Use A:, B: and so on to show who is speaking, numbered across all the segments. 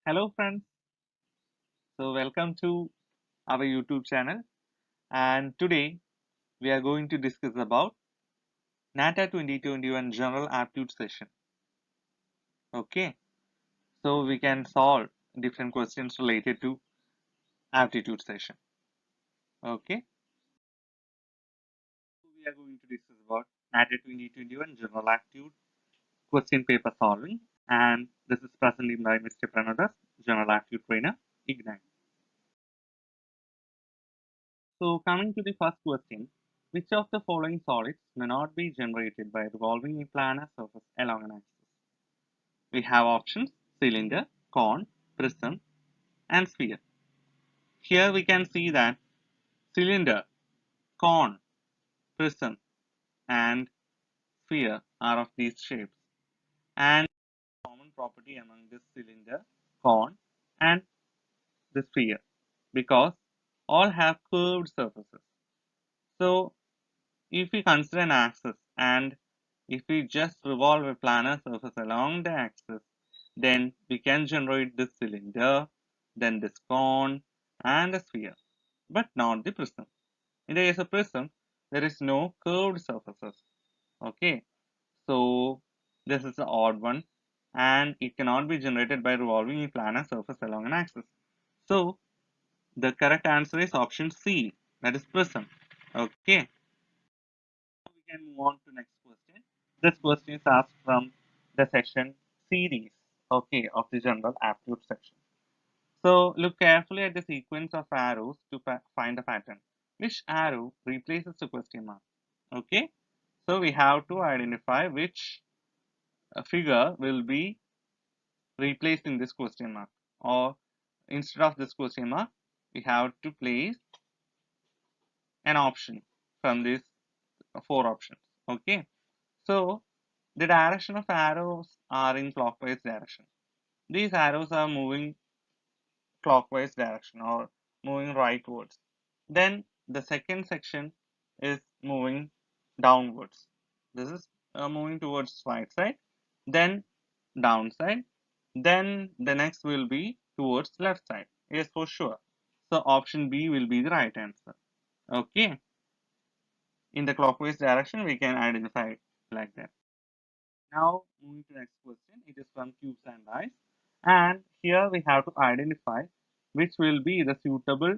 A: Hello friends, so welcome to our YouTube channel, and today we are going to discuss about NATA 2021 General Aptitude session. Okay, so we can solve different questions related to aptitude session. Okay, so we are going to discuss about NATA 2021 General Aptitude question paper solving, and this is presented by Mr. Pranadas, General Aptitude Trainer, Ignite. So coming to the first question, which of the following solids may not be generated by revolving a planar surface along an axis? We have options cylinder, cone, prism, and sphere. Here we can see that cylinder, cone, prism, and sphere are of these shapes. And common property among this cylinder, cone, and the sphere because all have curved surfaces. So if we consider an axis and if we just revolve a planar surface along the axis, then we can generate this cylinder, then this cone, and a sphere, but not the prism. In the case of prism, there is no curved surfaces. Okay, so this is the odd one, and it cannot be generated by revolving a planar surface along an axis. So the correct answer is option C, that is prism. Okay. We can move on to next question. This question is asked from the section series, okay, of the general aptitude section. So look carefully at the sequence of arrows to find the pattern. Which arrow replaces the question mark? Okay, so we have to identify which figure will be replaced in this question mark, or instead of this question mark, we have to place an option from these four options. Okay, so the direction of arrows are in clockwise direction. These arrows are moving clockwise direction or moving rightwards. Then the second section is moving downwards. This is moving towards right side, then downside, then the next will be towards left side. Yes, for sure. So option B will be the right answer. Okay. In the clockwise direction, we can identify it like that. Now moving to the next question, it is from cubes and dice, and here we have to identify which will be the suitable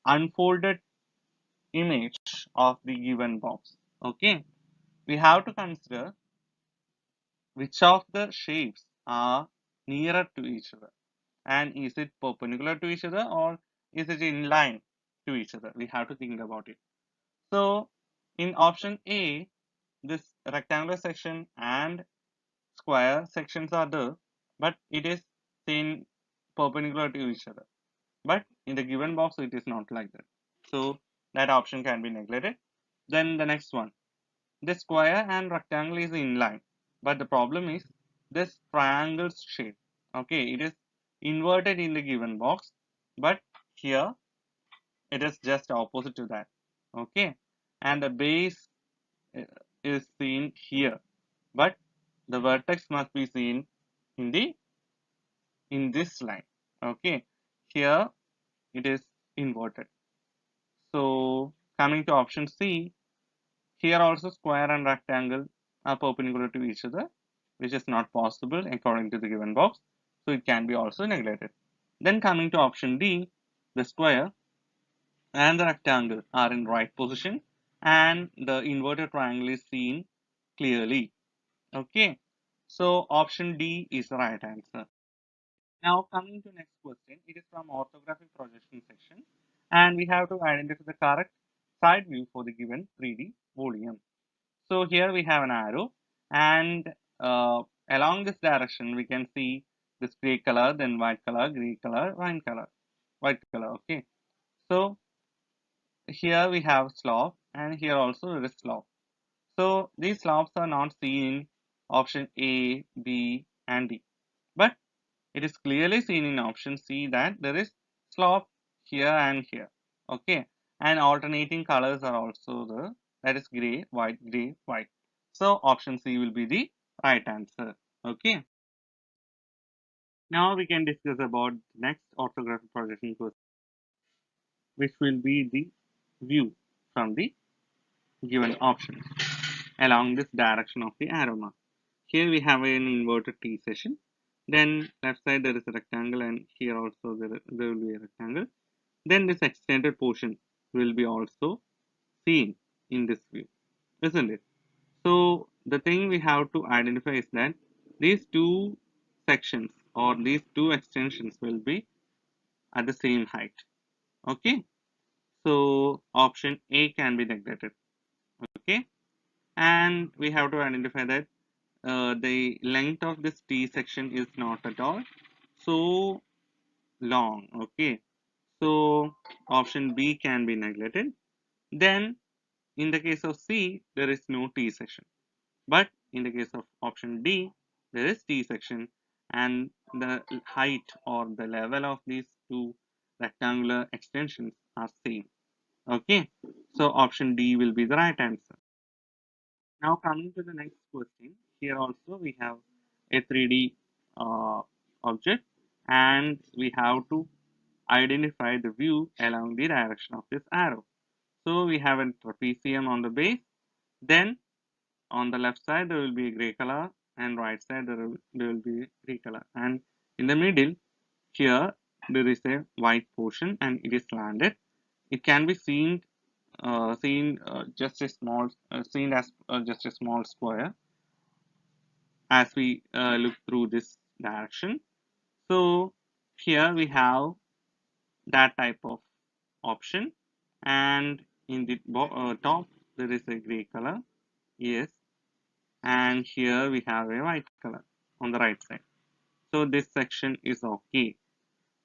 A: unfolded image of the given box. Okay, we have to consider which of the shapes are nearer to each other, and is it perpendicular to each other or is it in line to each other. We have to think about it. So in option A, this rectangular section and square sections are there, but it is seen perpendicular to each other. But in the given box, it is not like that. So that option can be neglected. Then the next one, the square and rectangle is in line, but the problem is this triangle's shape. Okay, it is inverted in the given box, but here it is just opposite to that. Okay, and the base uh, is seen here, but the vertex must be seen in the in this line. Okay, here it is inverted. So coming to option C, here also square and rectangle are perpendicular to each other, which is not possible according to the given box, so it can be also neglected. Then coming to option D, the square and the rectangle are in right position and the inverted triangle is seen clearly. Okay, so option D is the right answer. Now coming to next question, it is from orthographic projection section, and we have to identify the correct side view for the given 3D volume. So here we have an arrow, and along this direction we can see this gray color, then white color, gray color, white color. Okay, so here we have slope, and here also there is slope. So these slopes are not seen in option A, B, and D, but it is clearly seen in option C that there is slope here and here. Okay, and alternating colors are also there, that is gray, white. So option C will be the right answer. Okay, Now we can discuss about the next orthographic projection question, which will be the view from the given options along this direction of the arrow mark. Here we have an inverted T section. Then left side there is a rectangle, and here also there will be a rectangle. Then this extended portion will be also seen in this view, isn't it? So the thing we have to identify is that these two sections or these two extensions will be at the same height. Okay, so option A can be neglected. Okay, and we have to identify that the length of this T section is not at all so long. Okay, so option B can be neglected. Then in the case of C, there is no T section. But in the case of option D, there is T section, and the height or the level of these two rectangular extensions are same. Okay, so option D will be the right answer. Now coming to the next question, here also we have a 3D uh, object, and we have to identify the view along the direction of this arrow. So we have a trapezium on the base, then on the left side there will be a gray color, and right side there will be gray color, and in the middle here there is a white portion and it is slanted. It can be just a small seen as just a small square as we look through this direction. So here we have that type of option, and in the top there is a gray color, yes, and here we have a white color on the right side. So this section is okay.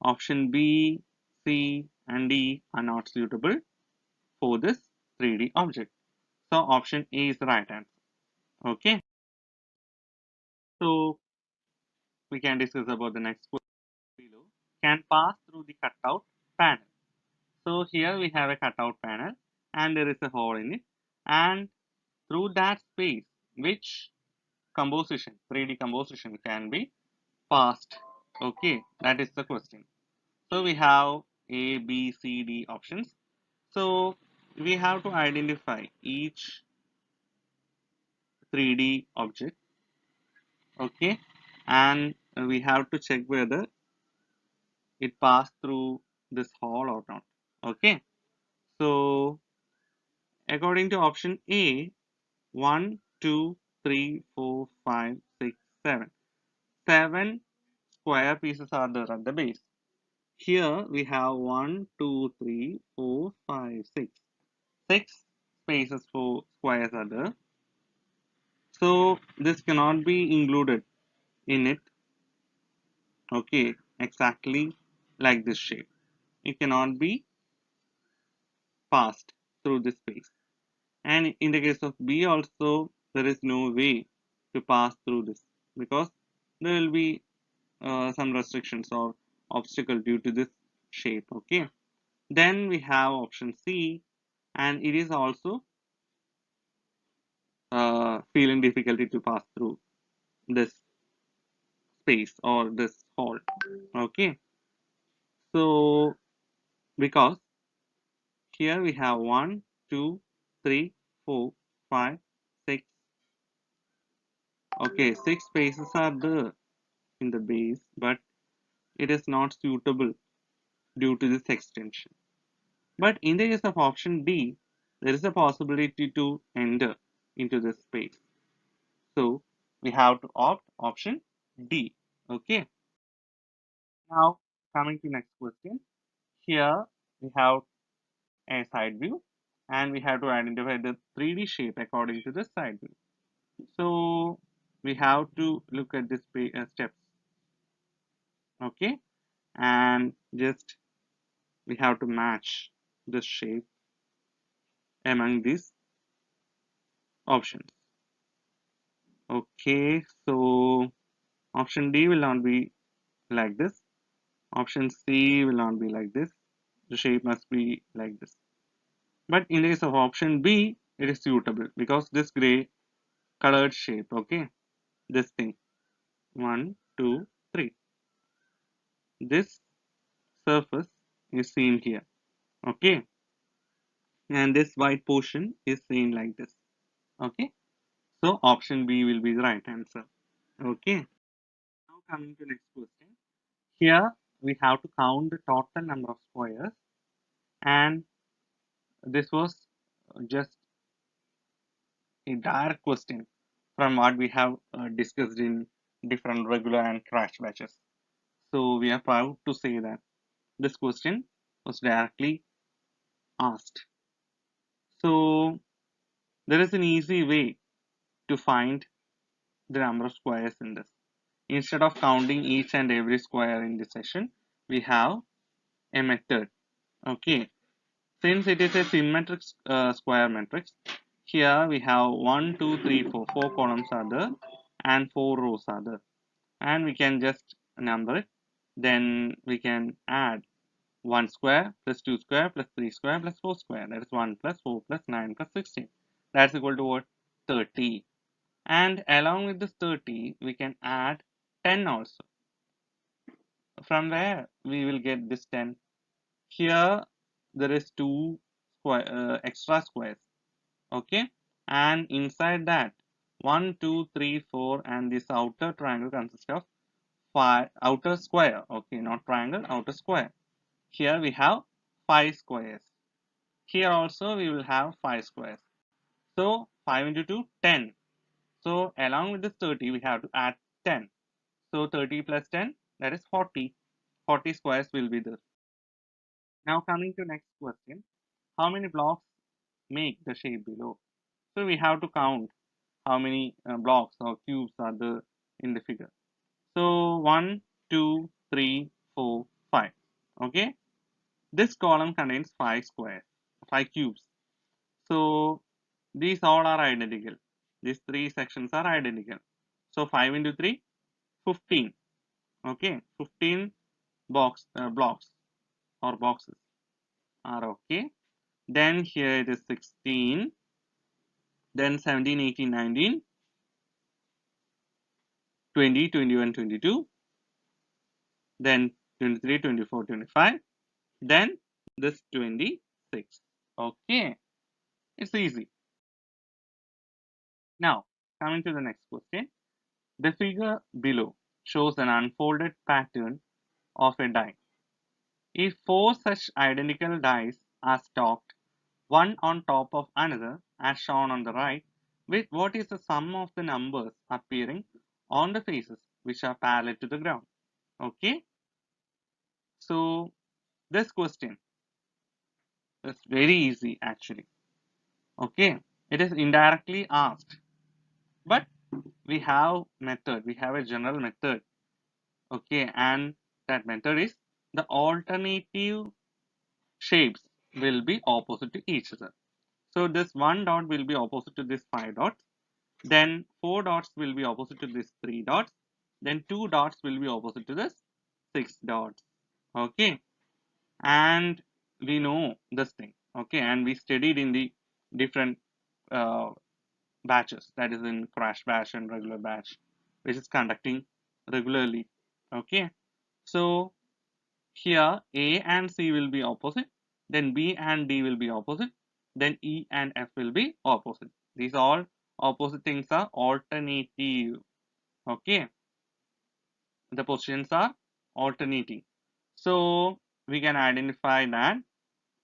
A: Option B, C and D are not suitable for this 3D object. So option A is the right answer. Okay. So we can discuss about the next question below. Can pass through the cutout panel. So here we have a cutout panel and there is a hole in it, and through that space which composition 3D composition can be passed. Okay, that is the question. So we have A, B, C, D options. So we have to identify each 3D object, okay, and we have to check whether it passed through this hole or not. Okay, so according to option A, 1, 2, 3, 4, 5, 6, 7. 7 square pieces are there at the base. Here we have 1, 2, 3, 4, 5, 6. 6 spaces for squares are there. So this cannot be included in it. Okay, exactly like this shape. It cannot be passed through this space. And in the case of B also, there is no way to pass through this because there will be some restrictions or obstacle due to this shape. Okay, then we have option C, and it is also feeling difficulty to pass through this space or this hole. Okay, so because here we have 1, 2, 3, 4, 5, 6. Okay, 6 spaces are there in the base, but it is not suitable due to this extension. But in the case of option D, there is a possibility to enter into this space. So we have to opt option D. Okay. Now coming to next question. Here we have a side view, and we have to identify the 3D shape according to the side view. So we have to look at this steps. Okay, and just we have to match this shape among these options. Okay, so option D will not be like this. Option C will not be like this. The shape must be like this. But in the case of option B, it is suitable because this gray colored shape, okay, this thing, 1, 2, 3. this surface is seen here. Okay, and this white portion is seen like this. Okay, so option B will be the right answer. Okay, now coming to next question. Here we have to count the total number of squares, and this was just a direct question from what we have discussed in different regular and crash batches. So we are proud to say that this question was directly asked. So there is an easy way to find the number of squares in this. Instead of counting each and every square in this session, we have a method. Okay, since it is a symmetric square matrix, here we have 1, 2, 3, 4. 4 columns are there and 4 rows are there. And we can just number it. Then we can add 1 square plus 2 square plus 3 square plus 4 square. That is 1 plus 4 plus 9 plus 16. That's equal to what? 30. And along with this 30, we can add 10 also. From where we will get this 10? Here there is 2 extra squares. Okay, and inside that 1, 2, 3, 4, and this outer triangle consists of 5 outer square. Okay, not triangle, outer square. Here we have 5 squares. Here also we will have 5 squares. So 5 into 2, 10. So along with this 30, we have to add 10. So 30 plus 10, that is 40. 40 squares will be there. Now coming to next question. How many blocks make the shape below? So we have to count how many blocks or cubes are there in the figure. So 1, 2, 3, 4, 5. Okay. This column contains 5 squares, 5 cubes. So these all are identical. These 3 sections are identical. So 5 into 3, 15. Okay, 15 blocks or boxes are okay. Then here it is 16. Then 17, 18, 19, 20, 21, 22. Then 23, 24, 25. Then this 26. Okay, it's easy. Now coming to the next question. The figure below shows an unfolded pattern of a die. If 4 such identical dies are stacked, one on top of another, as shown on the right, with what is the sum of the numbers appearing on the faces which are parallel to the ground? Okay, so this question is very easy actually. Okay, it is indirectly asked, but we have method, we have a general method. Okay, and that method is the alternative shapes will be opposite to each other. So this 1 dot will be opposite to this 5 dots. Then 4 dots will be opposite to this 3 dots. Then 2 dots will be opposite to this 6 dots. Okay, and we know this thing. Okay, and we studied in the different uh, batches, that is in crash batch and regular batch, which is conducting regularly. Okay, so here A and C will be opposite, then B and D will be opposite, then E and F will be opposite. These all opposite things are alternative. Okay, the positions are alternating. So we can identify that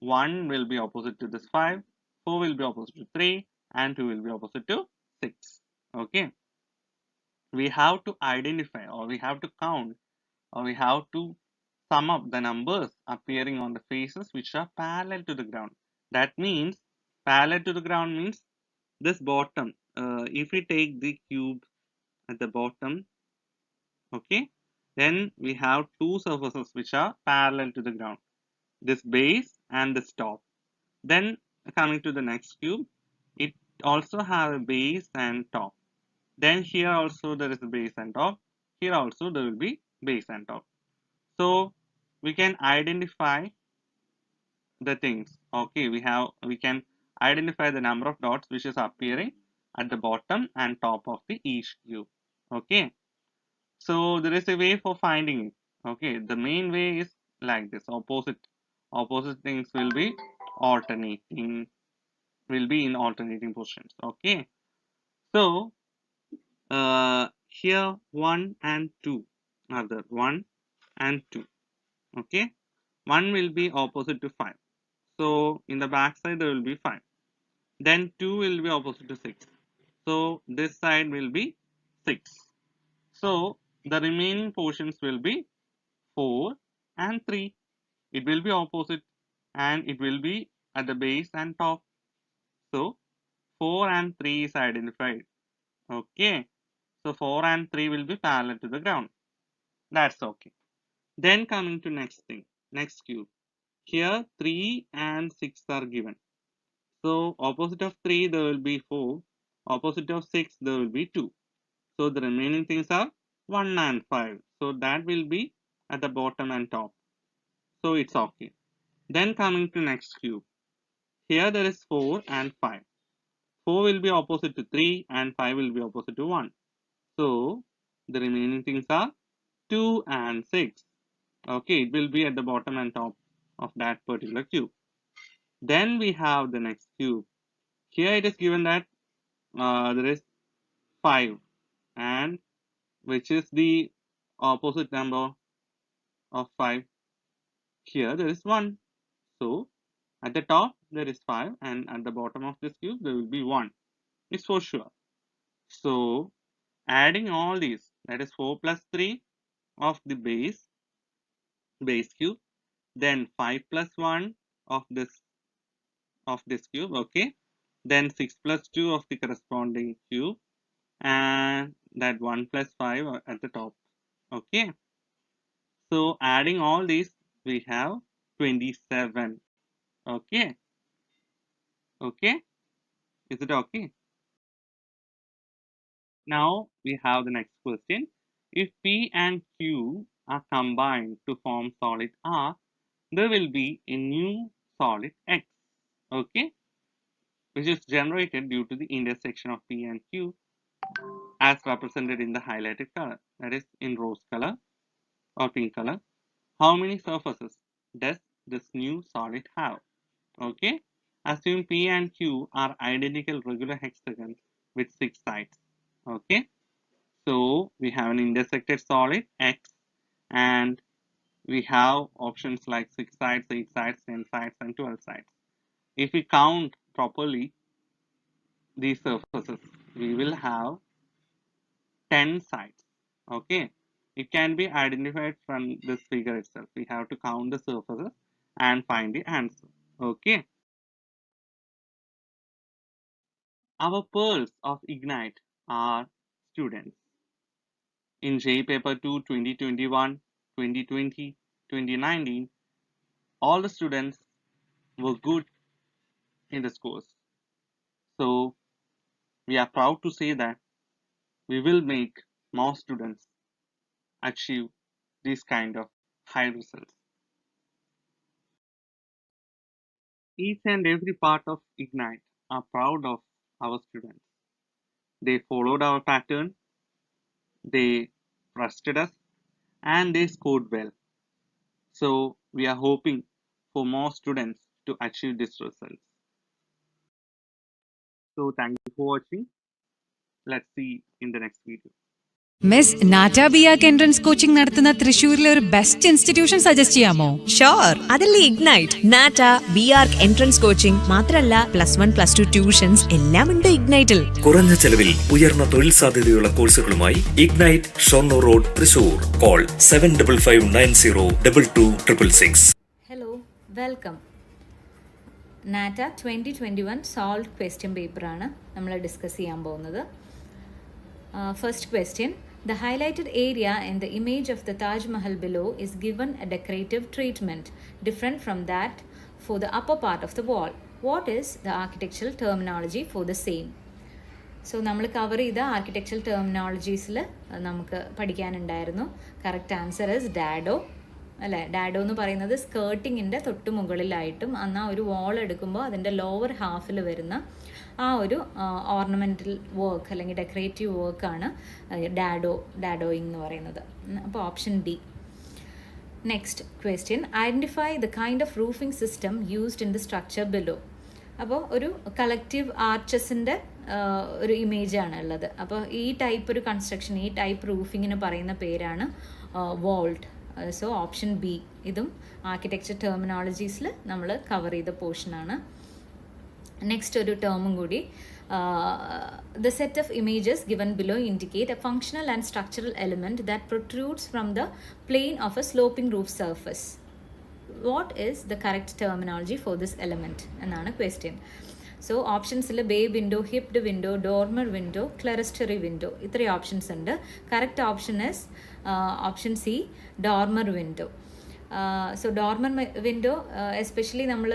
A: 1 will be opposite to this 5, 4 will be opposite to 3, and 2 will be opposite to 6. Okay, we have to identify, or we have to count, or we have to sum up the numbers appearing on the faces which are parallel to the ground. That means parallel to the ground means this bottom. If we take the cube at the bottom, okay, then we have two surfaces which are parallel to the ground. This base and this top. Then coming to the next cube, it also have a base and top. Then here also there is a base and top. Here also there will be base and top. So we can identify the things. Okay, we can identify the number of dots which is appearing at the bottom and top of the each cube. Okay, so there is a way for finding it. Okay, the main way is like this. Opposite things will be alternating, will be in alternating positions. Okay, so here 1 and 2 are there, 1 and 2. Okay, 1 will be opposite to 5. So in the back side there will be 5. Then 2 will be opposite to 6. So this side will be 6. So the remaining portions will be 4 and 3. It will be opposite and it will be at the base and top. So 4 and 3 is identified. Okay. So 4 and 3 will be parallel to the ground. That's okay. Then coming to next thing, next cube. Here 3 and 6 are given. So opposite of 3 there will be 4. Opposite of 6 there will be 2. So the remaining things are 1 and 5. So that will be at the bottom and top. So it's okay. Then coming to next cube. Here there is 4 and 5. 4 will be opposite to 3 and 5 will be opposite to 1. So the remaining things are 2 and 6. Okay, it will be at the bottom and top of that particular cube. Then we have the next cube. Here it is given that there is 5 and which is the opposite number of 5. Here there is 1. So at the top there is 5 and at the bottom of this cube there will be 1. It's for sure. So adding all these, that is 4 plus 3 of the base cube, then 5 plus 1 of this cube, okay, then 6 plus 2 of the corresponding cube, and that 1 plus 5 at the top. Okay, so adding all these we have 27. Okay, is it okay? Now we have the next question. If P and Q are combined to form solid R, there will be a new solid X, okay, which is generated due to the intersection of P and Q as represented in the highlighted color, that is in rose color or pink color. How many surfaces does this new solid have? Okay, assume P and Q are identical regular hexagons with 6 sides. Okay, so we have an intersected solid X and we have options like 6 sides, 8 sides, 10 sides and 12 sides. If we count properly these surfaces, we will have 10 sides. Okay, it can be identified from this figure itself. We have to count the surfaces and find the answer. Okay, our pearls of Ignite are students. In J Paper 2 2021, 2020, 2019, all the students were good in this course. So we are proud to say that we will make more students achieve these kind of high results. Each and every part of Ignite are proud of our students. They followed our pattern, they trusted us, and they scored well. So we are hoping for more students to achieve these results. So thank you for watching. Let's see in the next video.
B: Miss NATA ബിയാക്ക് entrance coaching നടത്തുന്ന തൃശ്ശൂരിലെ ഒരു best institution suggest ചെയ്യാമോ?
C: Sure, അതല്ലേ Ignite. NATA B Arch entrance coaching മാത്രമല്ല +1 +2 tuitions എല്ലാം ഉണ്ട് ഇഗ്നൈറ്റിൽ.
D: കുറഞ്ഞ ചെലവിൽ ഉയർന്ന തൊഴിൽ സാധ്യതയുള്ള കോഴ്സുകളുമായി Ignite Shoranur road Thrissur. Call 7555902266.
E: Hello, welcome. NATA 2021 solved question പേപ്പറാണ് നമ്മൾ ഡിസ്കസ് ചെയ്യാൻ പോകുന്നത്. First question. The highlighted area in the image of the Taj Mahal below is given a decorative treatment different from that for the upper part of the wall. What is the architectural terminology for the same? So നമ്മൾ cover ചെയ്ത architectural ടെർമിനോളജീസിൽ നമുക്ക് പഠിക്കാനുണ്ടായിരുന്നു. Correct answer is dado അല്ലേ. Dado എന്ന് പറയുന്നത് സ്കേർട്ടിങ്ങിൻ്റെ തൊട്ട് മുകളിലായിട്ടും എന്നാൽ ഒരു വാൾ എടുക്കുമ്പോൾ അതിൻ്റെ ലോവർ ഹാഫിൽ വരുന്ന ആ ഒരു ഓർണമെൻ്റൽ വർക്ക് അല്ലെങ്കിൽ ഡെക്കറേറ്റീവ് വർക്കാണ് ഡാഡോയിങ് എന്ന് പറയുന്നത്. അപ്പോൾ option D. Next question, identify the kind of roofing system used in the structure below. അപ്പോൾ ഒരു കളക്റ്റീവ് ആർച്ചസിൻ്റെ ഒരു ഇമേജാണ് ഉള്ളത്. അപ്പോൾ ഈ ടൈപ്പ് ഒരു കൺസ്ട്രക്ഷൻ, ഈ ടൈപ്പ് റൂഫിങ്ങിന് പറയുന്ന പേരാണ് വോൾട്ട്. സോ ഓപ്ഷൻ ബി, ഇതും ആർക്കിടെക്ചർ ടെർമിനോളജീസിൽ നമ്മൾ കവർ ചെയ്ത പോർഷനാണ്. നെക്സ്റ്റ് ഒരു ടേമും കൂടി, the set of images given below indicate a functional and structural element that protrudes from the plane of a sloping roof surface. What is the correct terminology for this element എന്നാണ് question. So ഓപ്ഷൻസിൽ bay window, hipped window, dormer window, clerestory window, ഇത്രയും options ഉണ്ട്. Correct option is option C, dormer window. So dormer window especially നമ്മൾ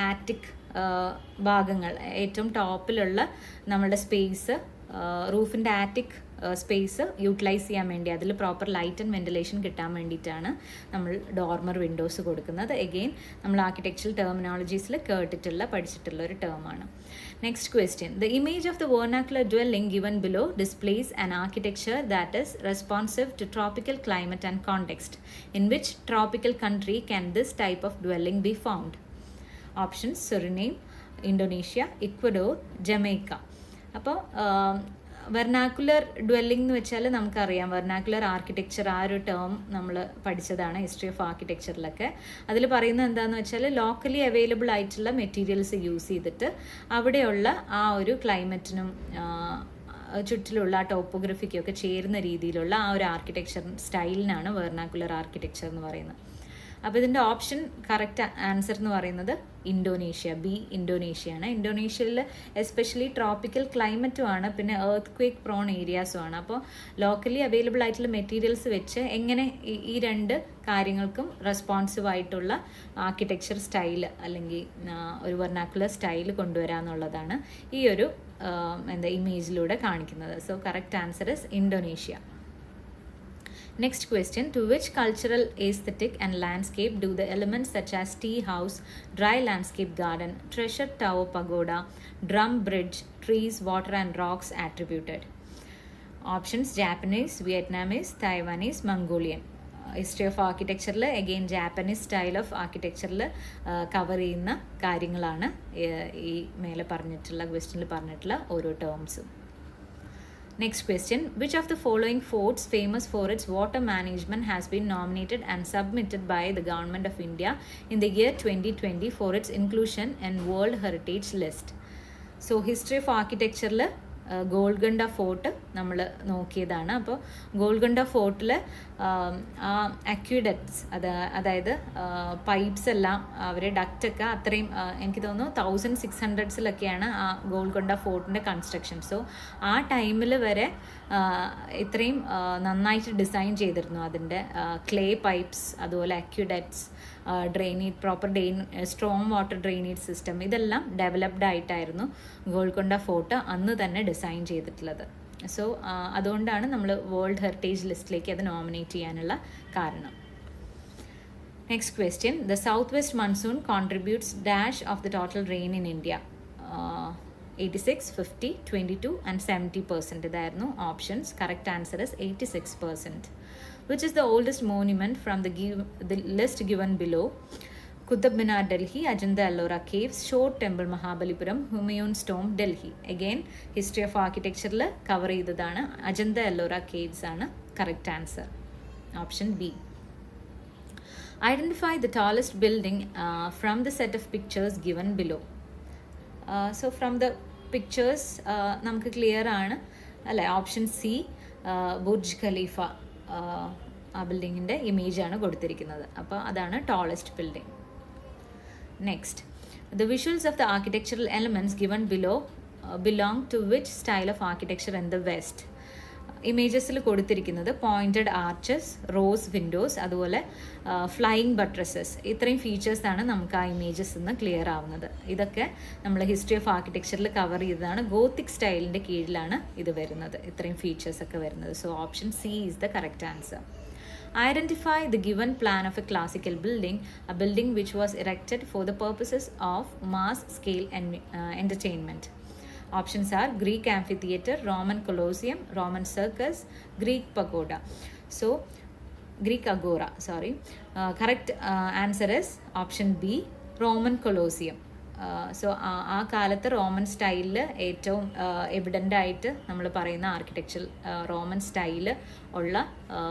E: attic ഭാഗങ്ങൾ, ഏറ്റവും ടോപ്പിലുള്ള നമ്മളുടെ space, റൂഫിൻ്റെ ആറ്റിക് സ്പേസ് യൂട്ടിലൈസ് ചെയ്യാൻ വേണ്ടി, അതിൽ പ്രോപ്പർ ലൈറ്റ് ആൻഡ് വെന്റിലേഷൻ കിട്ടാൻ വേണ്ടിയിട്ടാണ് നമ്മൾ ഡോർമർ വിൻഡോസ് കൊടുക്കുന്നത്. എഗെയിൻ നമ്മൾ ആർക്കിടെക്ചറൽ ടെർമിനോളജീസിൽ കേട്ടിട്ടുള്ള പഠിച്ചിട്ടുള്ള ഒരു ടേമാണ്. Next question, the image of the vernacular dwelling given below displays an architecture that is responsive to tropical climate and context. In which tropical country can this type of dwelling be found? Options: Suriname, Indonesia, Ecuador, Jamaica. അപ്പോൾ വെർനാക്കുലർ dwelling എന്ന് വെച്ചാൽ നമുക്കറിയാം, വെർനാക്കുലർ architecture ആ ഒരു term നമ്മൾ പഠിച്ചതാണ് history of ആർക്കിടെക്ചറിലൊക്കെ. അതിൽ പറയുന്നത് എന്താണെന്ന് വെച്ചാൽ ലോക്കലി അവൈലബിൾ ആയിട്ടുള്ള മെറ്റീരിയൽസ് യൂസ് ചെയ്തിട്ട് അവിടെയുള്ള ആ ഒരു ക്ലൈമറ്റിനും ചുറ്റിലുള്ള ആ ടോപ്പോഗ്രഫിക്കൊക്കെ ചേരുന്ന രീതിയിലുള്ള ആ ഒരു ആർക്കിടെക്ചർ സ്റ്റൈലിനാണ് വെർനാക്കുലർ ആർക്കിടെക്ചർ എന്ന് പറയുന്നത്. അപ്പോൾ ഇതിൻ്റെ ഓപ്ഷൻ കറക്റ്റ് ആൻസർ എന്ന് പറയുന്നത് ഇന്തോനേഷ്യ, ബി ഇന്തോനേഷ്യയാണ്. ഇന്തോനേഷ്യയിൽ എസ്പെഷ്യലി ട്രോപ്പിക്കൽ ക്ലൈമറ്റുമാണ്, പിന്നെ എർത്ത് ക്വേക്ക് പ്രോൺ ഏരിയാസുമാണ്. അപ്പോൾ ലോക്കലി അവൈലബിൾ ആയിട്ടുള്ള മെറ്റീരിയൽസ് വെച്ച് എങ്ങനെ ഈ രണ്ട് കാര്യങ്ങൾക്കും റെസ്പോൺസീവ് ആയിട്ടുള്ള ആർക്കിടെക്ചർ സ്റ്റൈൽ അല്ലെങ്കിൽ ഒരു വെർനാക്കുലർ സ്റ്റൈൽ കൊണ്ടുവരാമെന്നുള്ളതാണ് ഈ ഒരു ഇമേജിലൂടെ കാണിക്കുന്നത്. So correct answer is Indonesia. Next question, to which cultural aesthetic and landscape do the elements such as tea house, dry landscape garden, treasure tower pagoda, drum bridge, trees, water and rocks attributed? Options: Japanese, Vietnamese, Taiwanese, Mongolian. History of ആർക്കിടെക്ചറിൽ again Japanese style of ആർക്കിടെക്ചറിൽ cover ചെയ്യുന്ന കാര്യങ്ങളാണ് ഈ മേലെ പറഞ്ഞിട്ടുള്ള ക്വസ്റ്റ്യനിൽ പറഞ്ഞിട്ടുള്ള ഓരോ ടേംസും. Next question, which of the following forts famous for its water management has been nominated and submitted by the Government of India in the year 2020 for its inclusion in World Heritage List? So history of architecture Golconda fort നമ്മൾ നോക്കിയതാണ്. അപ്പോൾ ഗോൾഗണ്ട ഫോർട്ടിൽ അക്വിഡക്ട്സ്, അതായത് pipes എല്ലാം അവർ ഡക്റ്റൊക്കെ അത്രയും എനിക്ക് തോന്നുന്നു 1600s ആ ഗോൾഗൊണ്ട ഫോർട്ടിൻ്റെ construction. So ആ ടൈമിൽ വരെ ഇത്രയും നന്നായിട്ട് ഡിസൈൻ ചെയ്തിരുന്നു അതിൻ്റെ ക്ലേ പൈപ്സ്, അതുപോലെ aqueducts, drainage, proper strong water drainage system, ഇതെല്ലാം ഡെവലപ്ഡ് ആയിട്ടായിരുന്നു ഗോൾക്കൊണ്ട ഫോർട്ട് അന്ന് തന്നെ ഡിസൈൻ ചെയ്തിട്ടുള്ളത്. സോ അതുകൊണ്ടാണ് നമ്മൾ വേൾഡ് ഹെറിറ്റേജ് ലിസ്റ്റിലേക്ക് അത് നോമിനേറ്റ് ചെയ്യാനുള്ള കാരണം. Next question, the south west monsoon contributes dash of the total rain in India? 86, 50, 22 and 70%. ഇതായിരുന്നു options. Correct answer is 86%. Which is the oldest monument from the list given below? Qutub Minar, Delhi; Ajanta Ellora Caves; Shore Temple, Mahabalipuram; Humayun's Tomb, Delhi. Again, history of architecture le cover ചെയ്തതാണ്. Ajanta Ellora Caves ആണ് correct answer. Option B. Identify the tallest building from the set of pictures given below. So from the pictures നമുക്ക് clear ആണ് അല്ലേ? Option C, Burj Khalifa ആ ബിൽഡിങ്ങിൻ്റെ ഇമേജാണ് കൊടുത്തിരിക്കുന്നത്. അപ്പോൾ അതാണ് tallest building. Next, the visuals of the architectural elements given below belong to which style of architecture in the west? ഇമേജസിൽ കൊടുത്തിരിക്കുന്നത് പോയിൻറ്റഡ് ആർച്ചസ്, റോസ് വിൻഡോസ്, അതുപോലെ ഫ്ലൈയിങ് ബട്രസസ്. ഇത്രയും ഫീച്ചേഴ്സാണ് നമുക്ക് ആ ഇമേജസ് നിന്ന് ക്ലിയർ ആവുന്നത്. ഇതൊക്കെ നമ്മൾ ഹിസ്റ്ററി ഓഫ് ആർക്കിടെക്ചറിൽ കവർ ചെയ്തതാണ്. ഗോത്തിക് സ്റ്റൈലിൻ്റെ കീഴിലാണ് ഇത് വരുന്നത്, ഇത്രയും ഫീച്ചേഴ്സൊക്കെ വരുന്നത്. So option C is the correct answer. Identify the given plan of a classical building, a building which was erected for the purposes of mass scale entertainment. Options are Greek amphitheater, Roman Colosseum, Roman circus, Greek pagoda. So Greek agora, sorry. Correct answer is option B, Roman Colosseum. So ആ കാലത്ത് Roman സ്റ്റൈലിൽ ഏറ്റവും evident ആയിട്ട് നമ്മൾ പറയുന്ന architecture Roman style ഉള്ള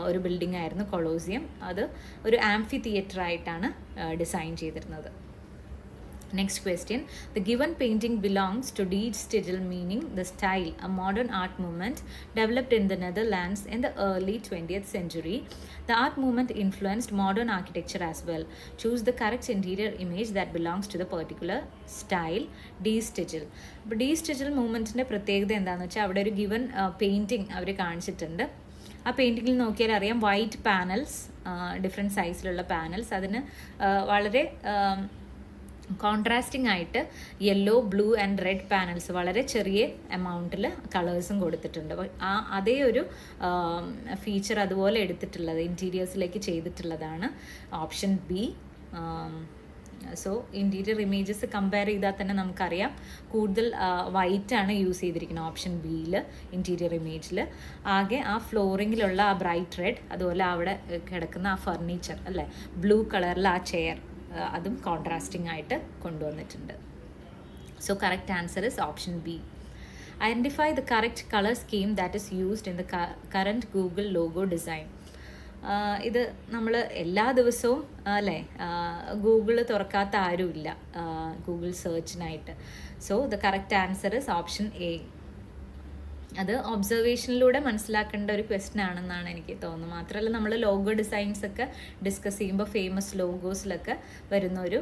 E: ഒരു building ആയിരുന്നു കൊളോസിയം. അത് ഒരു ആംഫി തിയേറ്റർ ആയിട്ടാണ് ഡിസൈൻ ചെയ്തിരുന്നത്. Next question. The given painting belongs to Die Stil, meaning the style, a modern art movement developed in the Netherlands in the early 20th century. The art movement influenced modern architecture as well. Choose the correct interior image that belongs to the particular style. Die Stil. അപ്പോൾ D സ്റ്റിജിൽ മൂവ്മെൻറ്റിൻ്റെ പ്രത്യേകത എന്താണെന്ന് വെച്ചാൽ അവിടെ ഒരു given painting അവർ കാണിച്ചിട്ടുണ്ട്. ആ പെയിൻറ്റിങ്ങിൽ നോക്കിയാൽ അറിയാം വൈറ്റ് പാനൽസ്, ഡിഫറെൻറ്റ് സൈസിലുള്ള പാനൽസ്, അതിന് വളരെ കോൺട്രാസ്റ്റിംഗ് ആയിട്ട് yellow, blue and red panels വളരെ ചെറിയ എമൗണ്ടിൽ കളേഴ്സും കൊടുത്തിട്ടുണ്ട്. അതേ ഒരു ഫീച്ചർ അതുപോലെ എടുത്തിട്ടുള്ളത് ഇൻറ്റീരിയേഴ്സിലേക്ക് ചെയ്തിട്ടുള്ളതാണ് option B. So interior images compare ചെയ്താൽ തന്നെ നമുക്കറിയാം കൂടുതൽ വൈറ്റാണ് യൂസ് ചെയ്തിരിക്കുന്നത് ഓപ്ഷൻ ബിയിൽ ഇൻറ്റീരിയർ ഇമേജിൽ. ആകെ ആ ഫ്ലോറിങ്ങിലുള്ള ആ ബ്രൈറ്റ് റെഡ്, അതുപോലെ അവിടെ കിടക്കുന്ന ആ ഫർണിച്ചർ അല്ലേ ബ്ലൂ കളറിൽ ആ ചെയർ, അതും കോൺട്രാസ്റ്റിംഗ് ആയിട്ട് കൊണ്ടുവന്നിട്ടുണ്ട്. So correct answer is option B. Identify the correct colour scheme that is used in the current Google logo design. ഇത് നമ്മൾ എല്ലാ ദിവസവും അല്ലേ ഗൂഗിൾ തുറക്കാത്ത ആരുമില്ല ഗൂഗിൾ സെർച്ചിനായിട്ട്. So the correct answer is option A. അത് ഒബ്സർവേഷനിലൂടെ മനസ്സിലാക്കേണ്ട ഒരു ക്വസ്റ്റ്യൻ ആണെന്നാണ് എനിക്ക് തോന്നുന്നത്. മാത്രമല്ല നമ്മൾ ലോഗോ ഡിസൈൻസ് ഒക്കെ ഡിസ്കസ് ചെയ്യുമ്പോൾ ഫേമസ് ലോഗോസിലൊക്കെ വരുന്ന ഒരു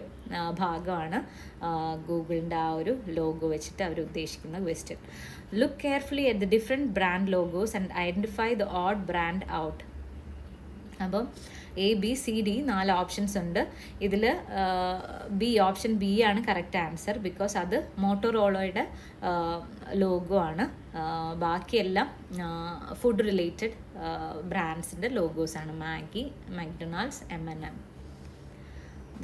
E: ഭാഗമാണ് ഗൂഗിളിൻ്റെ ആ ഒരു ലോഗോ വെച്ചിട്ട് അവർ ഉദ്ദേശിക്കുന്ന question. Look carefully at the different brand logos and identify the odd brand out. അപ്പം A B C D 4 options ഉണ്ട്. ഇതിൽ ബി, ഓപ്ഷൻ ബി ആണ് കറക്റ്റ് ആൻസർ. ബിക്കോസ് അത് മോട്ടോറോളോയുടെ ലോഗോ ആണ്. ബാക്കിയെല്ലാം ഫുഡ് റിലേറ്റഡ് ബ്രാൻഡ്സിൻ്റെ ലോഗോസാണ്. Maggi, McDonald's, M&M.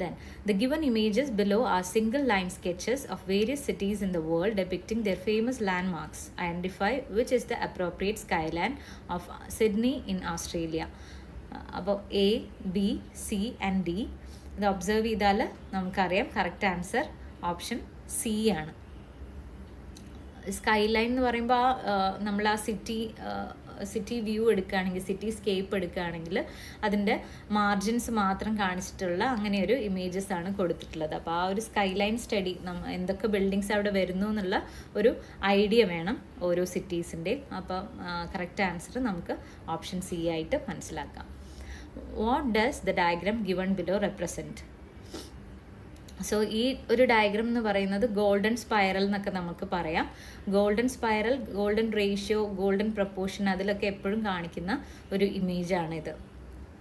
E: Then, the given images below are single line sketches of various cities in the world depicting their famous landmarks. Identify which is the appropriate skyline of Sydney in Australia. അപ്പോൾ A, B, C and D ഇത് observe ചെയ്താൽ നമുക്കറിയാം correct answer option C ആണ്. Sky line എന്ന് പറയുമ്പോൾ നമ്മൾ ആ city view എടുക്കുകയാണെങ്കിൽ, സിറ്റി സ്കേപ്പ് എടുക്കുകയാണെങ്കിൽ അതിൻ്റെ മാർജിൻസ് മാത്രം കാണിച്ചിട്ടുള്ള അങ്ങനെ ഒരു ഇമേജസ് ആണ് കൊടുത്തിട്ടുള്ളത്. അപ്പോൾ ആ ഒരു സ്കൈ ലൈൻ സ്റ്റഡി എന്തൊക്കെ ബിൽഡിങ്സ് അവിടെ വരുന്നു എന്നുള്ള ഒരു ഐഡിയ വേണം ഓരോ സിറ്റീസിൻ്റെയും. അപ്പം കറക്റ്റ് ആൻസർ നമുക്ക് ഓപ്ഷൻ സി ആയിട്ട് മനസ്സിലാക്കാം. What does the diagram given below represent? So ഈ ഒരു ഡയഗ്രാം എന്ന് പറയുന്നത് ഗോൾഡൻ സ്പൈറൽ എന്നൊക്കെ നമുക്ക് പറയാം. Golden spiral, golden ratio, golden proportion അതിലൊക്കെ എപ്പോഴും കാണിക്കുന്ന ഒരു ഇമേജാണിത്.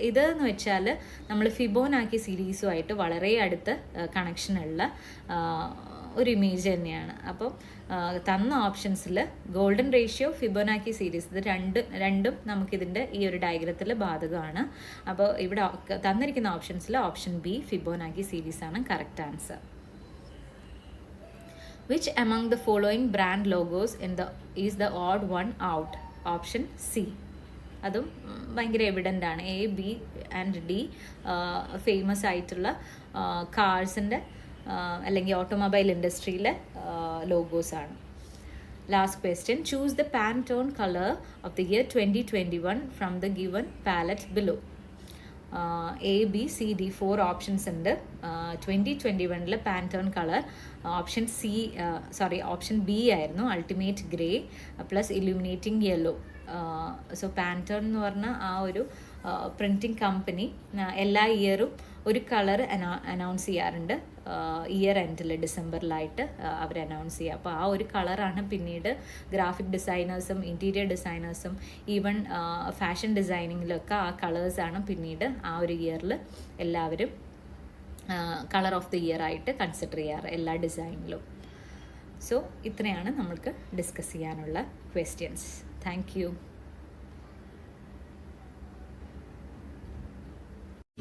E: ഇതെന്ന് വെച്ചാൽ നമ്മൾ ഫിബോനാക്കി സീരീസുമായിട്ട് വളരെ അടുത്ത് കണക്ഷനുള്ള ഒരു ഇമേജ് തന്നെയാണ്. അപ്പോൾ തന്ന ഓപ്ഷൻസിൽ ഗോൾഡൻ റേഷ്യോ, ഫിബോനാക്കി സീരീസ് ഇത് രണ്ടും നമുക്കിതിൻ്റെ ഈ ഒരു ഡയഗ്രത്തിൽ ബാധകമാണ്. അപ്പോൾ ഇവിടെ തന്നിരിക്കുന്ന ഓപ്ഷൻസിൽ ഓപ്ഷൻ ബി ഫിബോനാക്കി സീരീസ് ആണ് correct answer. Which among the following brand logos is the odd one out? Option C. അതും ഭയങ്കര എവിഡൻ്റ് ആണ്. A, B and D famous ആയിട്ടുള്ള കാർസിൻ്റെ അല്ലെങ്കിൽ ഓട്ടോമൊബൈൽ ഇൻഡസ്ട്രിയിലെ ലോഗോസാണ്. Last question. Choose the Pantone colour of the year 2021 from the given palette below. A, B, C, D 4 options ഉണ്ട്. 2021 Pantone colour option B ആയിരുന്നു, ultimate grey plus illuminating yellow. So പാൻടോൺ എന്ന് പറഞ്ഞ ആ ഒരു പ്രിൻറ്റിംഗ് കമ്പനി എല്ലാ ഇയറും ഒരു colour announce ചെയ്യാറുണ്ട്. Year എൻഡിൽ ഡിസംബറിലായിട്ട് അവർ അനൗൺസ് ചെയ്യുക. അപ്പോൾ ആ ഒരു കളറാണ് പിന്നീട് ഗ്രാഫിക് ഡിസൈനേഴ്സും ഇൻറ്റീരിയർ ഡിസൈനേഴ്സും ഈവൻ ഫാഷൻ ഡിസൈനിങ്ങിലൊക്കെ ആ കളേഴ്സാണ് പിന്നീട് ആ ഒരു ഇയറിൽ എല്ലാവരും കളർ ഓഫ് ദി ഇയർ ആയിട്ട് കൺസിഡർ ചെയ്യാറ് എല്ലാ ഡിസൈനിലും. സോ ഇത്രയാണ് നമ്മൾക്ക് ഡിസ്കസ് ചെയ്യാനുള്ള questions. Thank you.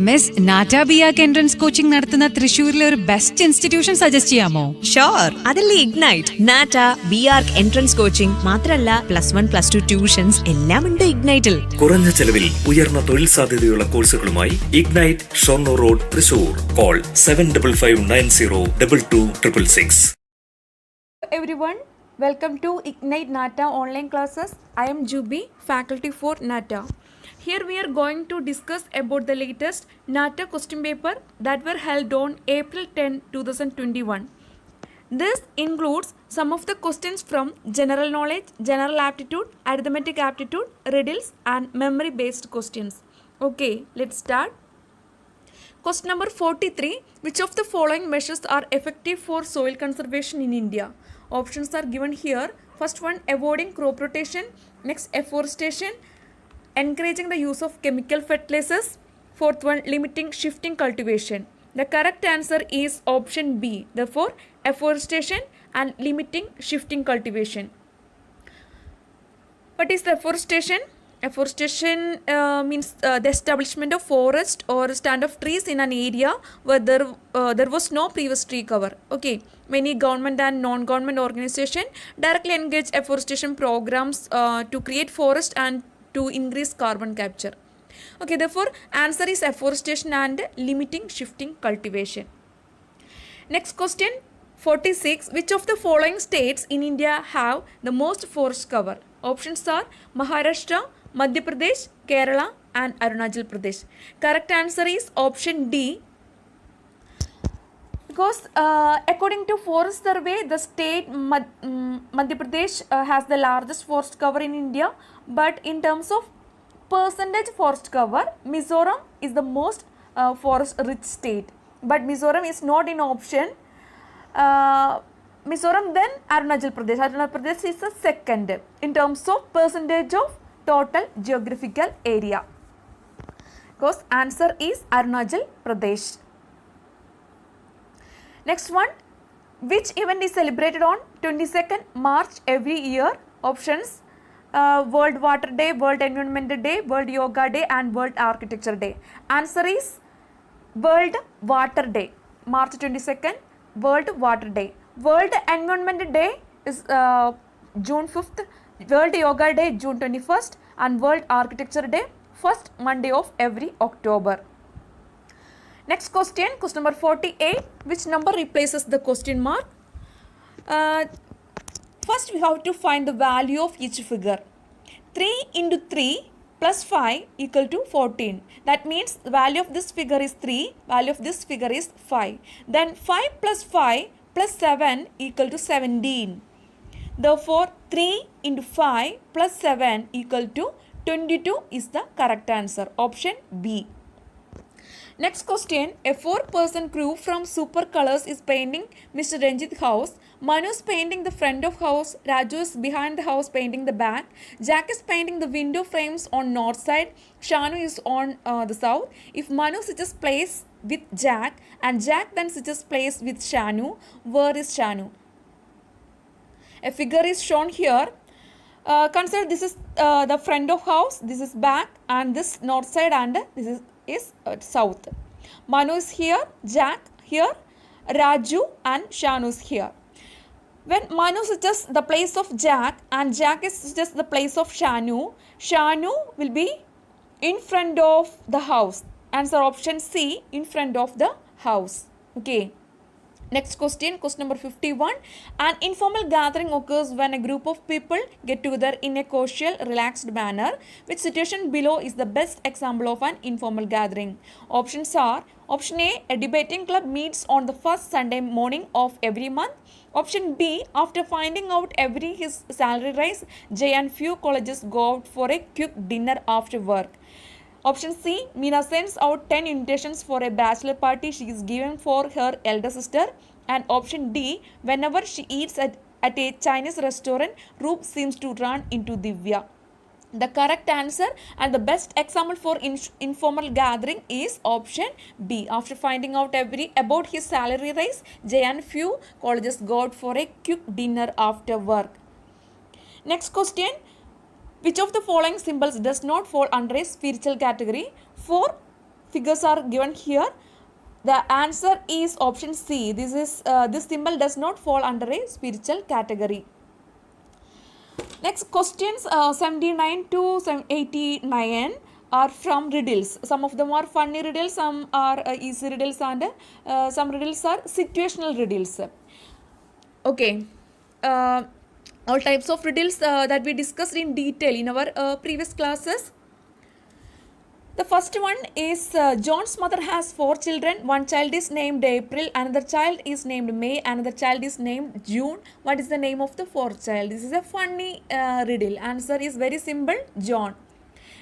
B: Miss NATA ബിയാക്ക് എൻട്രൻസ് കോച്ചിങ് നടത്തുന്ന തൃശ്ശൂരിലെ ഒരു ബെസ്റ്റ് ഇൻസ്റ്റിറ്റ്യൂഷൻ സജസ്റ്റ് ചെയ്യാമോ?
C: ഷോർ, അതല്ലേ Ignite. NATA, BARC entrance coaching മാത്രമല്ല +1 +2 ട്യൂഷൻസ് എല്ലാം ഉണ്ട് ഇഗ്നൈറ്റിൽ.
D: കുറഞ്ഞ ചെലവിൽ ഉയർന്ന തൊഴിൽ സാധ്യതയുള്ള കോഴ്സുകളുമായി Ignite Shoranur road Thrissur. Call 7555902266.
F: Everyone, welcome to Ignite NATA online classes. I am Jubi, faculty for NATA. Here we are going to discuss about the latest NATA question paper that were held on April 10, 2021. This includes some of the questions from general knowledge, general aptitude, arithmetic aptitude, riddles and memory based questions. Okay, let's start. Question number 43. Which of the following measures are effective for soil conservation in India? Options are given here. First one, avoiding crop rotation. Next, afforestation. Encouraging the use of chemical fertilizers. Fourth one, limiting shifting cultivation. The correct answer is option B. Therefore, afforestation and limiting shifting cultivation. What is the afforestation? Afforestation means the establishment of forest or stand of trees in an area where there was no previous tree cover. Okay, many government and non-government organizations directly engage afforestation programs to create forest and to increase carbon capture. Okay, therefore answer is afforestation and limiting shifting cultivation. Next question 46. Which of the following states in India have the most forest cover? Options are Maharashtra, Madhya Pradesh, Kerala and Arunachal Pradesh. Correct answer is option D. Because according to Forest Survey, the state Madhya Pradesh has the largest forest cover in India. But in terms of percentage forest cover, Mizoram is the most forest rich state. But Mizoram is not in option. Mizoram, then Arunachal Pradesh. Arunachal Pradesh is the second in terms of percentage of total geographical area. Because answer is Arunachal Pradesh. Next one, which event is celebrated on 22nd March every year? Options, World Water Day, World Environment Day, World Yoga Day and World Architecture Day. Answer is World Water Day, March 22nd, World Water Day. World Environment Day is June 5th, World Yoga Day June 21st and World Architecture Day first Monday of every October. Next question, question number 48. Which number replaces the question mark? First we have to find the value of each figure. 3 into 3 plus 5 equal to 14. That means the value of this figure is 3, value of this figure is 5. Then 5 plus 5 plus 7 equal to 17. Therefore, 3 into 5 plus 7 equal to 22 is the correct answer. Option B. Next question, a 4-person crew from Super Colors is painting Mr. Ranjit's house. Manu is painting the front of house, Raju is behind the house painting the back, Jack is painting the window frames on north side, Shanu is on the south. If Manu switches place with Jack and Jack then switches place with Shanu, where is Shanu? A figure is shown here. Consider this is the front of house, this is back and this north side and this is south. Manu is here, Jack here, Raju and Shanu is here. When Manu switches the place of Jack and Jack is just the place of Shanu, Shanu will be in front of the house. Answer option C, in front of the house. Okay. Next question, question number 51. An informal gathering occurs when a group of people get together in a casual, relaxed manner. Which situation below is the best example of an informal gathering? Options are, option A, a debating club meets on the first Sunday morning of every month. Option B, after finding out every his salary rise, J and few colleges go out for a quick dinner after work. Option C, Meena sends out 10 invitations for a bachelor party she is given for her elder sister. And option D, whenever she eats at a Chinese restaurant, Roop seems to run into Divya. The correct answer and the best example for informal gathering is option B. After finding out about his salary rise, Jay and few colleges go out for a quick dinner after work. Next question. Which of the following symbols does not fall under a spiritual category? 4 figures are given here. The answer is option C. This symbol does not fall under a spiritual category. Next questions 79 to 89 are from riddles. Some of them are funny riddles, some are easy riddles, and some riddles are situational riddles. Okay. All types of riddles that we discussed in detail in our previous classes. The first one is John's mother has 4 children. One child is named April, another child is named May, another child is named June. What is the name of the fourth child? This is a funny riddle. Answer is very simple, John.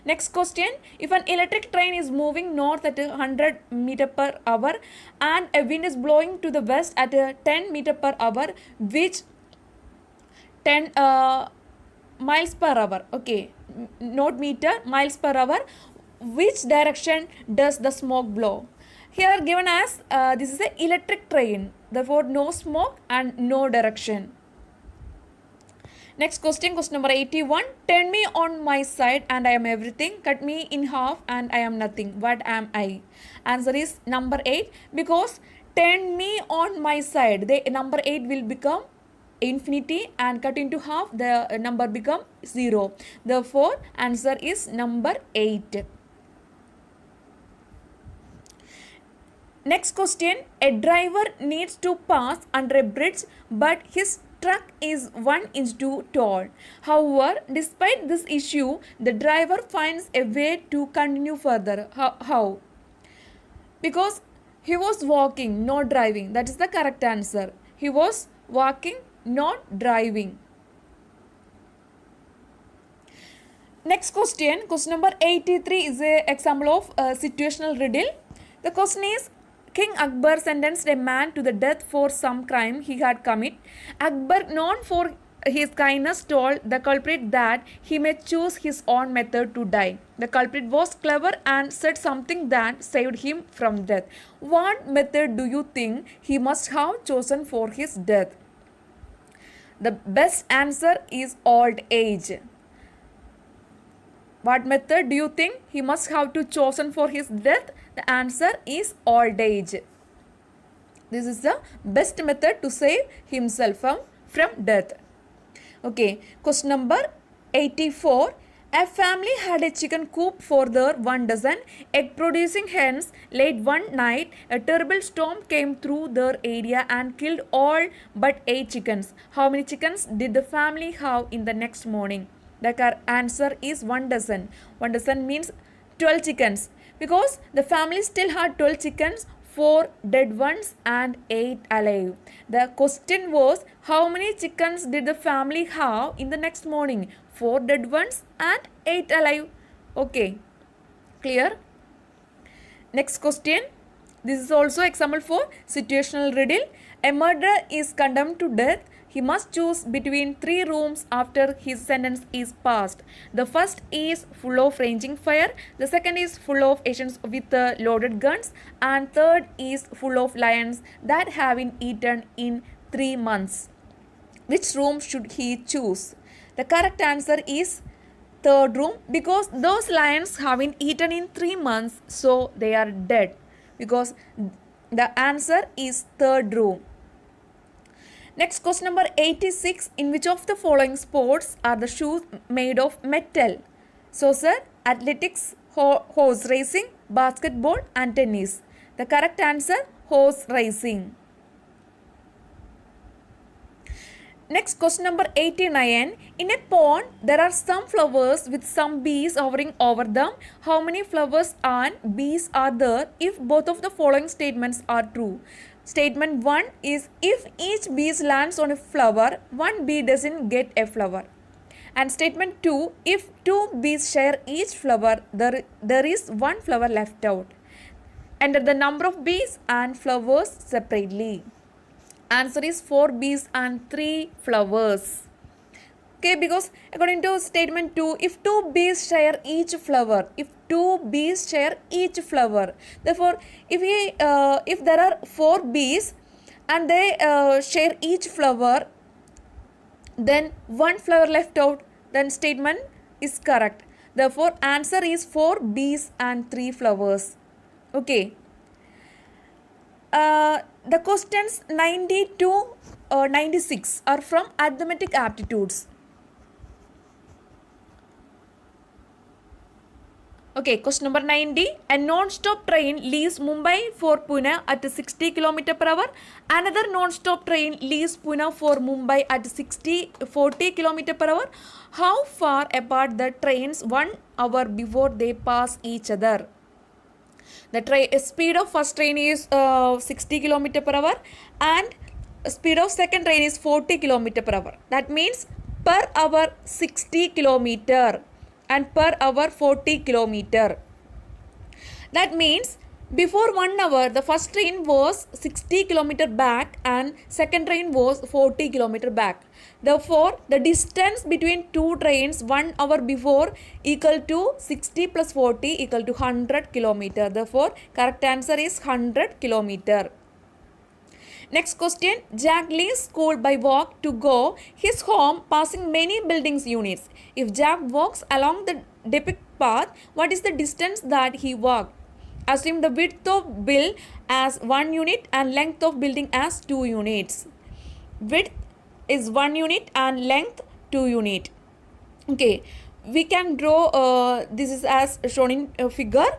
F: Next question, if an electric train is moving north at 100 meter per hour and a wind is blowing to the west at 10 meter per hour, which 10 miles per hour, okay, not meter, miles per hour, which direction does the smoke blow? Here given as this is an electric train, therefore no smoke and no direction. Next question, question number 81. Turn me on my side and I am everything. Cut me in half and I am nothing. What am I? Answer is number 8, because turn me on my side, the number 8 will become infinity, and cut into half, the number become 0. Therefore answer is number 8. Next question, a driver needs to pass under a bridge but his truck is 1 inch too tall. However, despite this issue, the driver finds a way to continue further. How? Because he was walking, not driving. That is the correct answer. He was walking, not driving. Next question, question number 83 is an example of a situational riddle. The question is, King Akbar sentenced a man to the death for some crime he had committed. Akbar, known for his kindness, told the culprit that he may choose his own method to die. The culprit was clever and said something that saved him from death. What method do you think he must have chosen for his death? The best answer is old age. What method do you think he must have to chosen for his death? The answer is old age. This is the best method to save himself from death. Okay, question number 84. A family had a chicken coop for their 1 dozen egg-producing hens. Late one night, a terrible storm came through their area and killed all but 8 chickens. How many chickens did the family have in the next morning? The answer is 1 dozen. 1 dozen means 12 chickens. Because the family still had 12 chickens, 4 dead ones and 8 alive. The question was, how many chickens did the family have in the next morning? 4 dead ones and 8 alive. Okay, clear? Next question. This is also example for situational riddle. A murderer is condemned to death. He must choose between 3 rooms after his sentence is passed. The first is full of ranging fire, the second is full of Asians with loaded guns, and third is full of lions that have been eaten in 3 months. Which room should he choose? The correct answer is third room, because those lions have been eaten in 3 months, so they are dead. Because the answer is third room. Next, question number 86. In which of the following sports are the shoes made of metal? Soccer, athletics, horse racing, basketball and tennis. The correct answer, horse racing. Next, question number 89. In a pond, there are some flowers with some bees hovering over them. How many flowers and bees are there if both of the following statements are true? Statement 1 is, if each bee lands on a flower, one bee doesn't get a flower. And statement 2, if 2 bees share each flower, there is 1 flower left out. Enter the number of bees and flowers separately. Answer is 4 bees and 3 flowers. Okay, because according to statement 2, if 2 bees share each flower, therefore if there are 4 bees and they share each flower, then 1 flower left out, then statement is correct. Therefore answer is 4 bees and 3 flowers. Okay. The questions 90 to 96 are from arithmetic aptitudes. Okay, question number 90. A non-stop train leaves Mumbai for Pune at 60 km per hour. Another non-stop train leaves Pune for Mumbai at 40 km per hour. How far apart the trains 1 hour before they pass each other? The speed of first train is 60 km per hour and speed of second train is 40 km per hour. That means per hour 60 km and per hour 40 km. That means before 1 hour the first train was 60 km back and second train was 40 km back. Therefore, the distance between two trains 1 hour before equal to 60 plus 40 equal to 100 km. Therefore, correct answer is 100 km. Next question. Jack leaves school by walk to go his home passing many buildings units. If Jack walks along the depicted path, what is the distance that he walked? Assume the width of bill as 1 unit and length of building as 2 units. Width is 1 unit and length 2 unit. Okay, we can draw this is as shown in figure.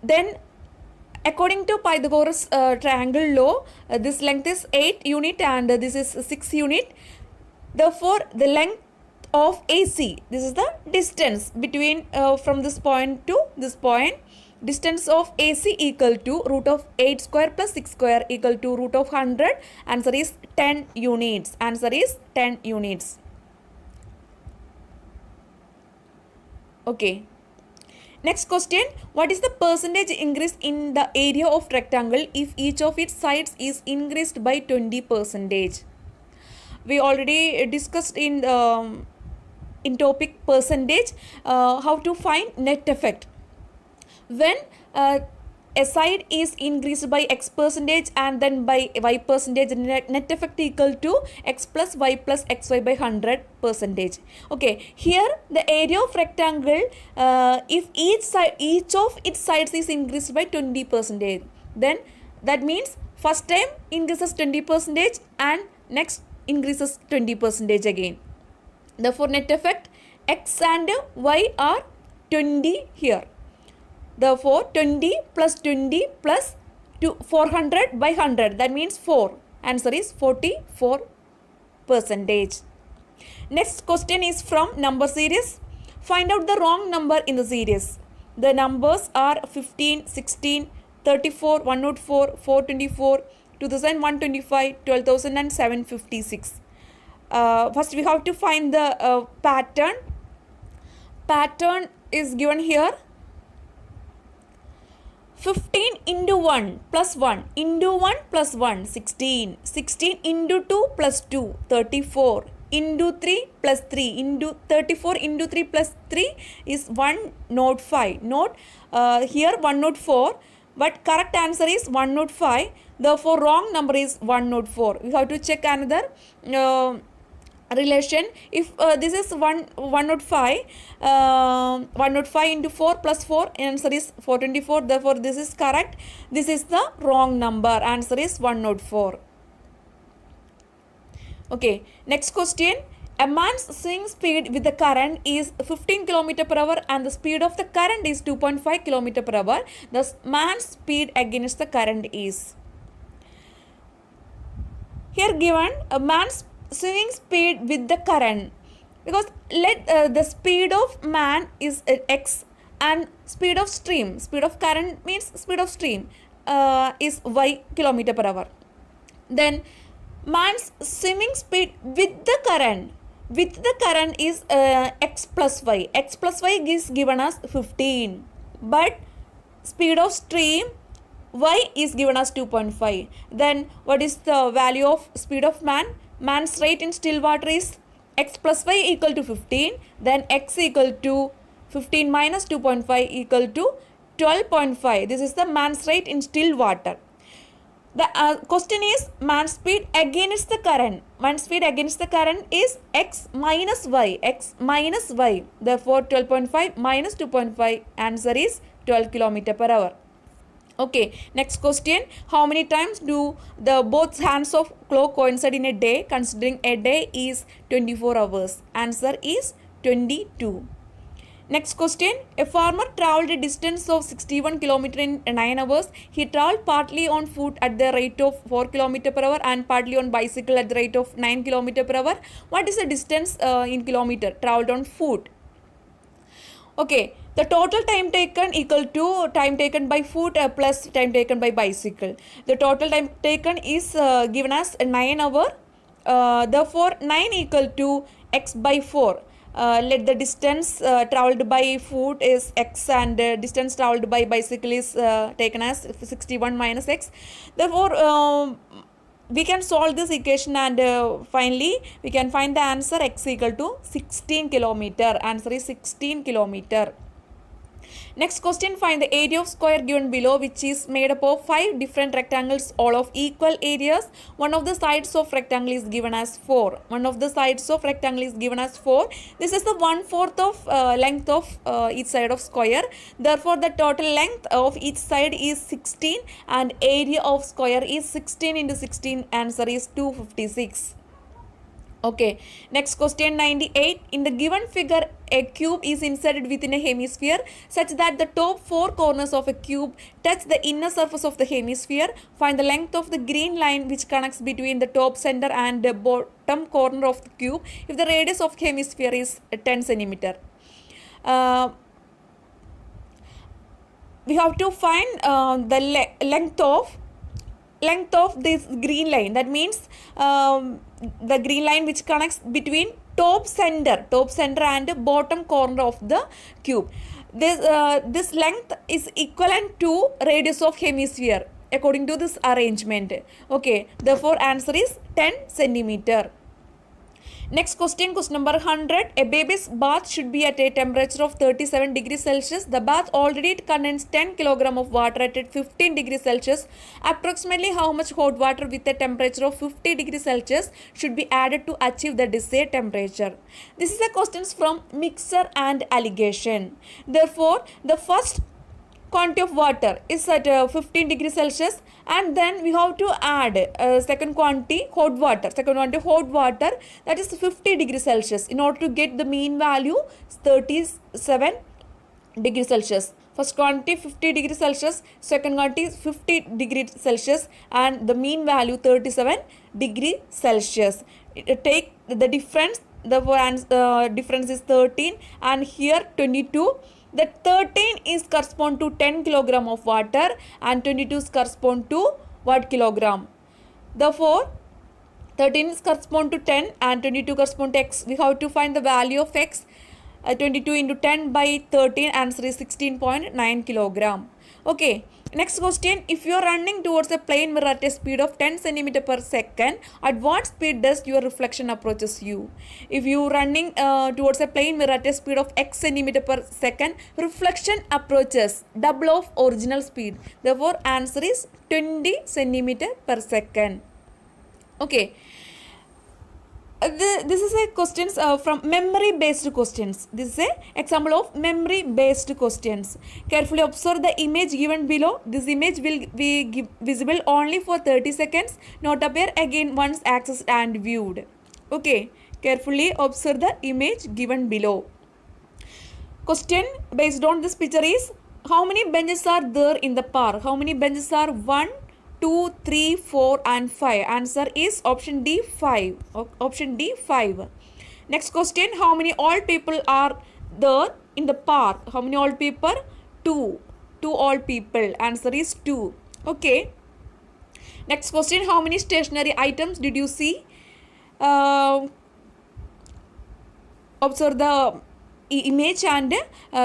F: Then according to Pythagoras triangle law, this length is 8 unit and this is 6 unit. Therefore, the length of AC, this is the distance between from this point to this point. Distance of AC equal to root of 8 square plus 6 square equal to root of 100. Answer is 10 units. Answer is 10 units. Okay. Next question. What is the percentage increase in the area of rectangle if each of its sides is increased by 20%? We already discussed in topic percentage how to find net effect. When a side is increased by x percentage and then by y percentage, net effect equal to x plus y plus xy by 100%. Okay, here the area of rectangle, if each of its sides is increased by 20%, then that means first time increases 20% and next increases 20% again. Therefore, net effect x and y are 20 here. Therefore, 20 plus 20 plus 400 by 100, that means 4. Answer is 44%. Next question is from number series. Find out the wrong number in the series. The numbers are 15, 16, 34, 104, 424, 2125, 12,000 and 756. First we have to find the pattern. Pattern is given here. 15 into 1 plus 1 into 1 plus 1 16, 16 into 2 plus 2 34, into 3 plus 3 into 34 into 3 plus 3 is 105. Note here 104, but correct answer is 105. Therefore, wrong number is 104. We have to check another relation. If this is 105, 105 into 4 plus 4, answer is 424. Therefore, this is correct. This is the wrong number. Answer is 104. Okay, next question. A man's swing speed with the current is 15 km per hour and the speed of the current is 2.5 km per hour. The man's speed against the current is. Here given a man's swinging speed with the current, because let the speed of man is x and speed of current means speed of stream is y km per hour. Then man's swimming speed with the current is x plus y is given as 15, but speed of stream y is given as 2.5. Then what is the value of speed of man? Man's rate in still water is x plus y equal to 15. Then x equal to 15 minus 2.5 equal to 12.5. This is the man's rate in still water. The question is man's speed against the current. Man's speed against the current is x minus y. Therefore, 12.5 minus 2.5, answer is 12 km per hour. Okay, next question. How many times do the both hands of clock coincide in a day, considering a day is 24 hours? Answer is 22. Next question. A farmer traveled a distance of 61 km in 9 hours. He traveled partly on foot at the rate of 4 km per hour and partly on bicycle at the rate of 9 km per hour. What is the distance in kilometer traveled on foot? Okay, the total time taken equal to time taken by foot plus time taken by bicycle. The total time taken is given as 9 hour. Therefore, 9 equal to x by 4. Let the distance traveled by foot is x and distance traveled by bicycle is taken as 61 minus x. Therefore, we can solve this equation and finally we can find the answer x equal to 16 kilometer. Answer is 16 kilometer. Next question, find the area of square given below, which is made up of 5 different rectangles, all of equal areas. One of the sides of rectangle is given as 4. One of the sides of rectangle is given as 4. This is the 1/4 of length of each side of square. Therefore, the total length of each side is 16 and area of square is 16 into 16. Answer is 256. Okay, next question 98. In the given figure, a cube is inserted within a hemisphere such that the top 4 corners of a cube touch the inner surface of the hemisphere. Find the length of the green line which connects between the top center and the bottom corner of the cube if the radius of hemisphere is 10 centimeter. We have to find the length of this green line. That means the green line which connects between top center and bottom corner of the cube. This length is equivalent to radius of hemisphere according to this arrangement. Okay, therefore answer is 10 centimeter. Next question, question number 100. A baby's bath should be at a temperature of 37 degrees Celsius. The bath already contains 10 kg of water at 15 degrees Celsius. Approximately how much hot water with a temperature of 50 degrees Celsius should be added to achieve the desired temperature? This is a question from mixer and alligation. Therefore, the first quantity of water is at 15 degrees Celsius and then we have to add second quantity hot water that is 50 degrees Celsius in order to get the mean value 37 degrees Celsius. First quantity 50 degrees Celsius, second quantity 50 degrees Celsius and the mean value 37 degrees Celsius. Take the difference, the difference is 13 and here 22. The 13 is correspond to 10 kilogram of water and 22 is correspond to what kilogram. Therefore, 13 is correspond to 10 and 22 correspond to x. We have to find the value of x. 22 into 10 by 13, answer is 16.9 kilogram. Okay, next question. If you are running towards a plane mirror at a speed of 10 centimeter per second, at what speed does your reflection approaches you? If you are running towards a plane mirror at a speed of x centimeter per second, reflection approaches double of original speed. Therefore, answer is 20 centimeter per second. Okay. This is a questions from memory based questions. This is a example of memory based questions. Carefully observe the image given below. This image will be visible only for 30 seconds, not appear again once accessed and viewed. Okay, carefully observe the image given below. Question based on this picture is, how many benches are there in the park? How many benches are 1, 2, 3, 4 and 5. Answer is option D 5. Option D 5. Next question, how many old people are there in the park? How many old people? 2. 2 old people. Answer is 2. Okay. Next question, how many stationary items did you see? Observe the image and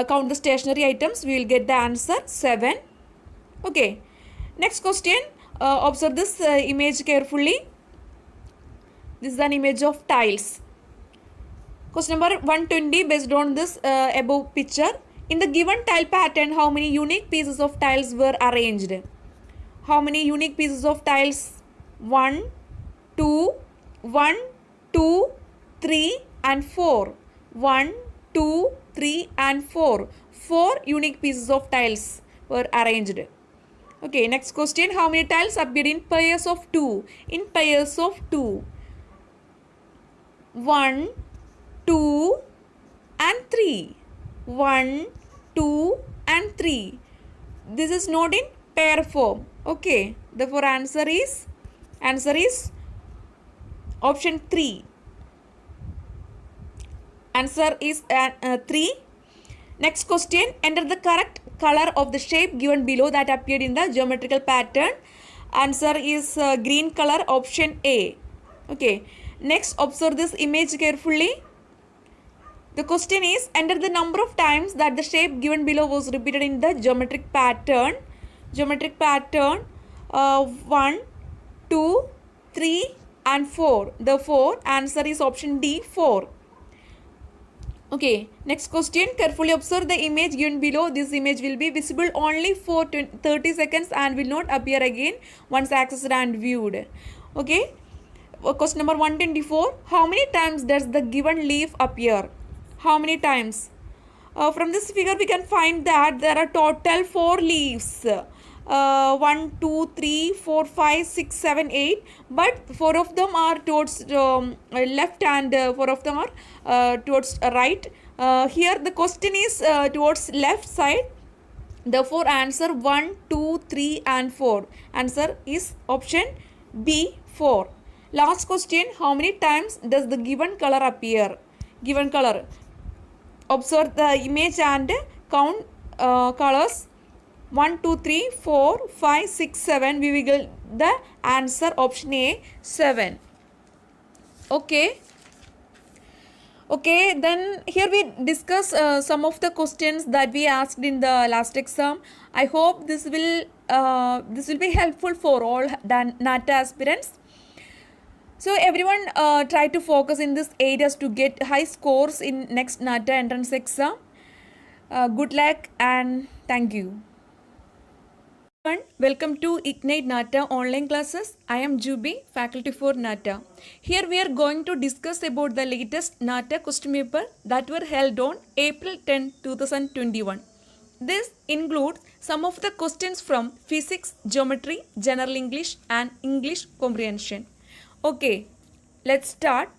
F: count the stationary items. We will get the answer 7. Okay. Next question. Observe this image carefully. This is an image of tiles. Question number 120 based on this above picture. In the given tile pattern, how many unique pieces of tiles were arranged? How many unique pieces of tiles? 1, 2, 1, 2, 3 and 4. 1, 2, 3 and 4. 4 unique pieces of tiles were arranged. Okay, next question. How many tiles appeared in pairs of 2? In pairs of 2. 1, 2 and 3. 1, 2 and 3. This is not in pair form. Okay, therefore answer is option 3. Answer is 3. Next question. Enter the correct color of the shape given below that appeared in the geometrical pattern. Answer is green color, option A. Okay. Next, observe this image carefully. The question is, enter the number of times that the shape given below was repeated in the geometric pattern. 1, 2, 3 and 4. Therefore, answer is option D, 4. Okay, next question. Carefully observe the image given below. This image will be visible only for 30 seconds and will not appear again once accessed and viewed. Okay, question number 124. How many times does the given leaf appear? How many times? From this figure we can find that there are total 4 leaves. 1, 2, 3, 4, 5, 6, 7, 8. But 4 of them are towards left and 4 of them are towards right. Here the question is towards left side. Therefore answer 1, 2, 3 and 4. Answer is option B, 4. Last question. How many times does the given color appear? Given color. Observe the image and count colors. 1, 2, 3, 4, 5, 6, 7. We will get the answer option A, 7. Okay. Okay, then here we discuss some of the questions that we asked in the last exam. I hope this will be helpful for all NATA aspirants. So everyone try to focus in these areas to get high scores in next NATA entrance exam. Good luck and thank you. Welcome to Ignite NATA online classes. I am Jubi, faculty for NATA. Here we are going to discuss about the latest NATA question paper that were held on April 10, 2021. This includes some of the questions from physics, geometry, general English and English comprehension. Okay, let's start.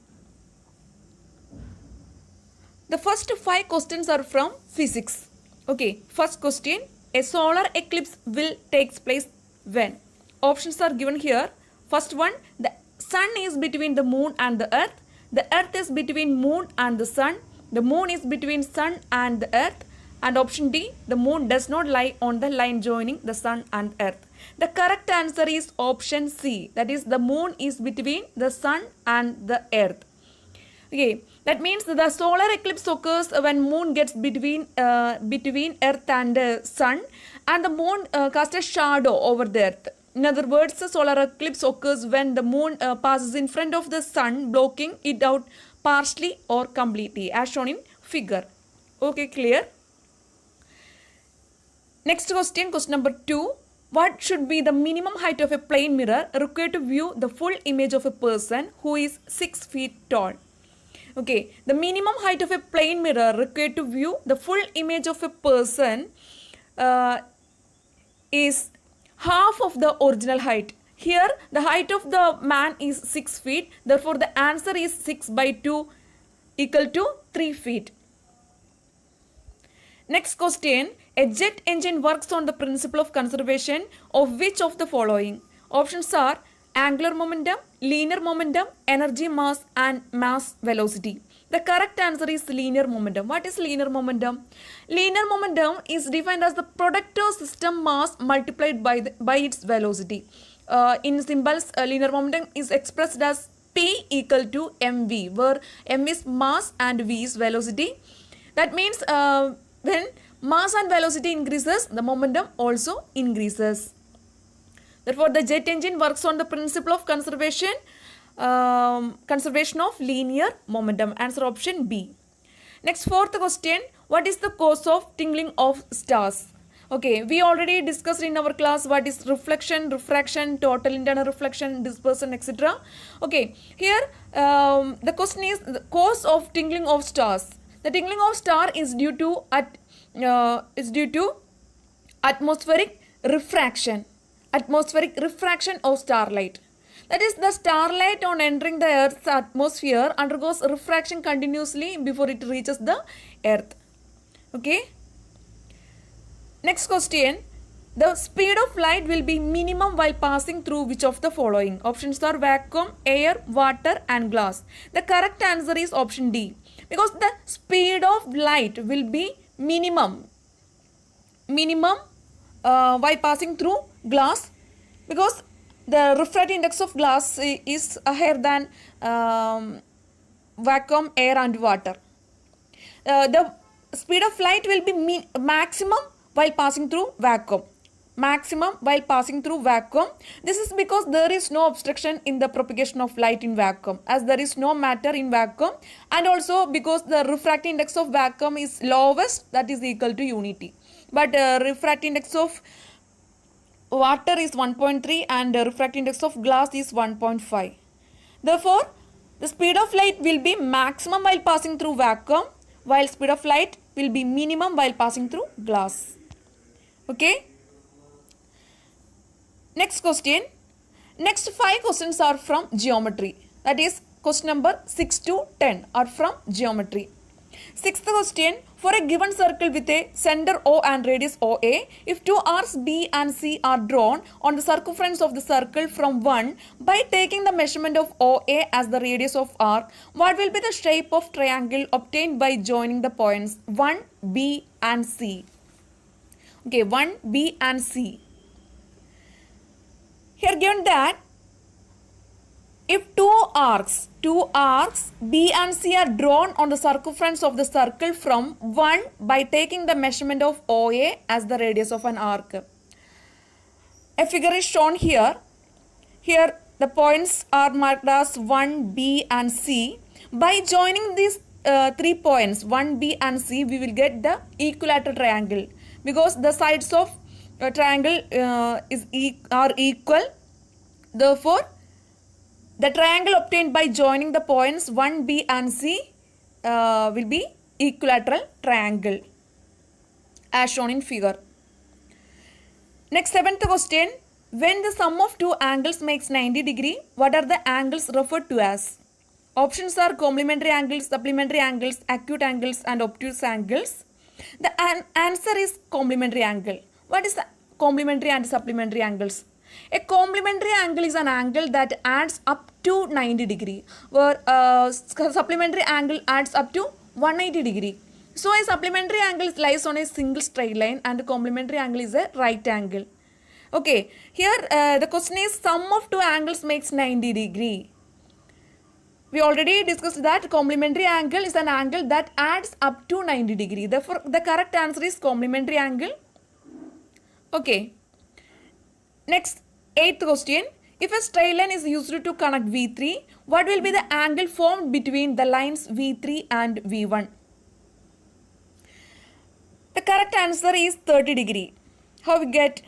F: The first 5 questions are from physics. Okay, first question. A solar eclipse will take place when? Options are given here. First one, the sun is between the moon and the earth. The earth is between moon and the sun. The moon is between sun and the earth. And option D, the moon does not lie on the line joining the sun and earth. The correct answer is option C. That is, the moon is between the sun and the earth. Okay, that means the solar eclipse occurs when moon gets between earth and sun, and the moon casts a shadow over the earth. In other words, the solar eclipse occurs when the moon passes in front of the sun, blocking it out partially or completely, as shown in figure. Okay, clear? Next question, question number 2. What should be the minimum height of a plane mirror required to view the full image of a person who is 6 feet tall? Okay, the minimum height of a plane mirror required to view the full image of a person is half of the original height. Here, the height of the man is 6 feet. Therefore, the answer is 6 by 2 equal to 3 feet. Next question. A jet engine works on the principle of conservation of which of the following? Options are angular momentum, linear momentum, energy mass and mass velocity. The correct answer is linear momentum. What is linear momentum? Linear momentum is defined as the product of system mass multiplied by its velocity. In symbols, linear momentum is expressed as P equal to mv, where m is mass and v is velocity. That means when mass and velocity increases, the momentum also increases. Therefore, the jet engine works on the principle of conservation of linear momentum. Answer option B. Next, fourth question. What is the cause of tingling of stars? Okay, we already discussed in our class what is reflection, refraction, total internal reflection, dispersion, etc. Okay, here the question is the cause of tingling of stars. The tingling of star is due to atmospheric refraction. atmospheric refraction of starlight. That is, the starlight on entering the Earth's atmosphere undergoes refraction continuously before it reaches the Earth. Okay. Next question. The speed of light will be minimum while passing through which of the following? Options are vacuum, air, water and glass. The correct answer is option D. Because the speed of light will be minimum while passing through glass, because the refractive index of glass is higher than vacuum, air and water. The speed of light will be maximum while passing through vacuum. This is because there is no obstruction in the propagation of light in vacuum, as there is no matter in vacuum, and also because the refractive index of vacuum is lowest, that is equal to unity. But refractive index of water is 1.3 and refractive index of glass is 1.5. Therefore, the speed of light will be maximum while passing through vacuum, while speed of light will be minimum while passing through glass. Okay. Next question. Next 5 questions are from geometry. That is, question number 6 to 10 are from geometry. Sixth question. For a given circle with a center O and radius OA, if two arcs B and C are drawn on the circumference of the circle from 1 by taking the measurement of OA as the radius of arc, what will be the shape of triangle obtained by joining the points 1, B and C? Okay, 1, B and C. Here given that if two arcs B and C are drawn on the circumference of the circle from 1 by taking the measurement of OA as the radius of an arc. A figure is shown here. Here the points are marked as 1, B and C. By joining these 3 points 1, B and C, we will get the equilateral triangle, because the sides of a triangle are equal. Therefore, the triangle obtained by joining the points 1, B and C will be equilateral triangle as shown in figure. Next, 7th question. When the sum of two angles makes 90 degree, what are the angles referred to as? Options are complementary angles, supplementary angles, acute angles and obtuse angles. The answer is complementary angle. What is the complementary and supplementary angles? A complementary angle is an angle that adds up to 90 degree, where supplementary angle adds up to 180 degree. So a supplementary angle lies on a single straight line and a complementary angle is a right angle. Okay, here the question is sum of two angles makes 90 degree. We already discussed that complementary angle is an angle that adds up to 90 degree. Therefore, the correct answer is complementary angle. Okay. Next, 8th question. If a straight line is used to connect V3, what will be the angle formed between the lines V3 and V1? The correct answer is 30 degree. How we get?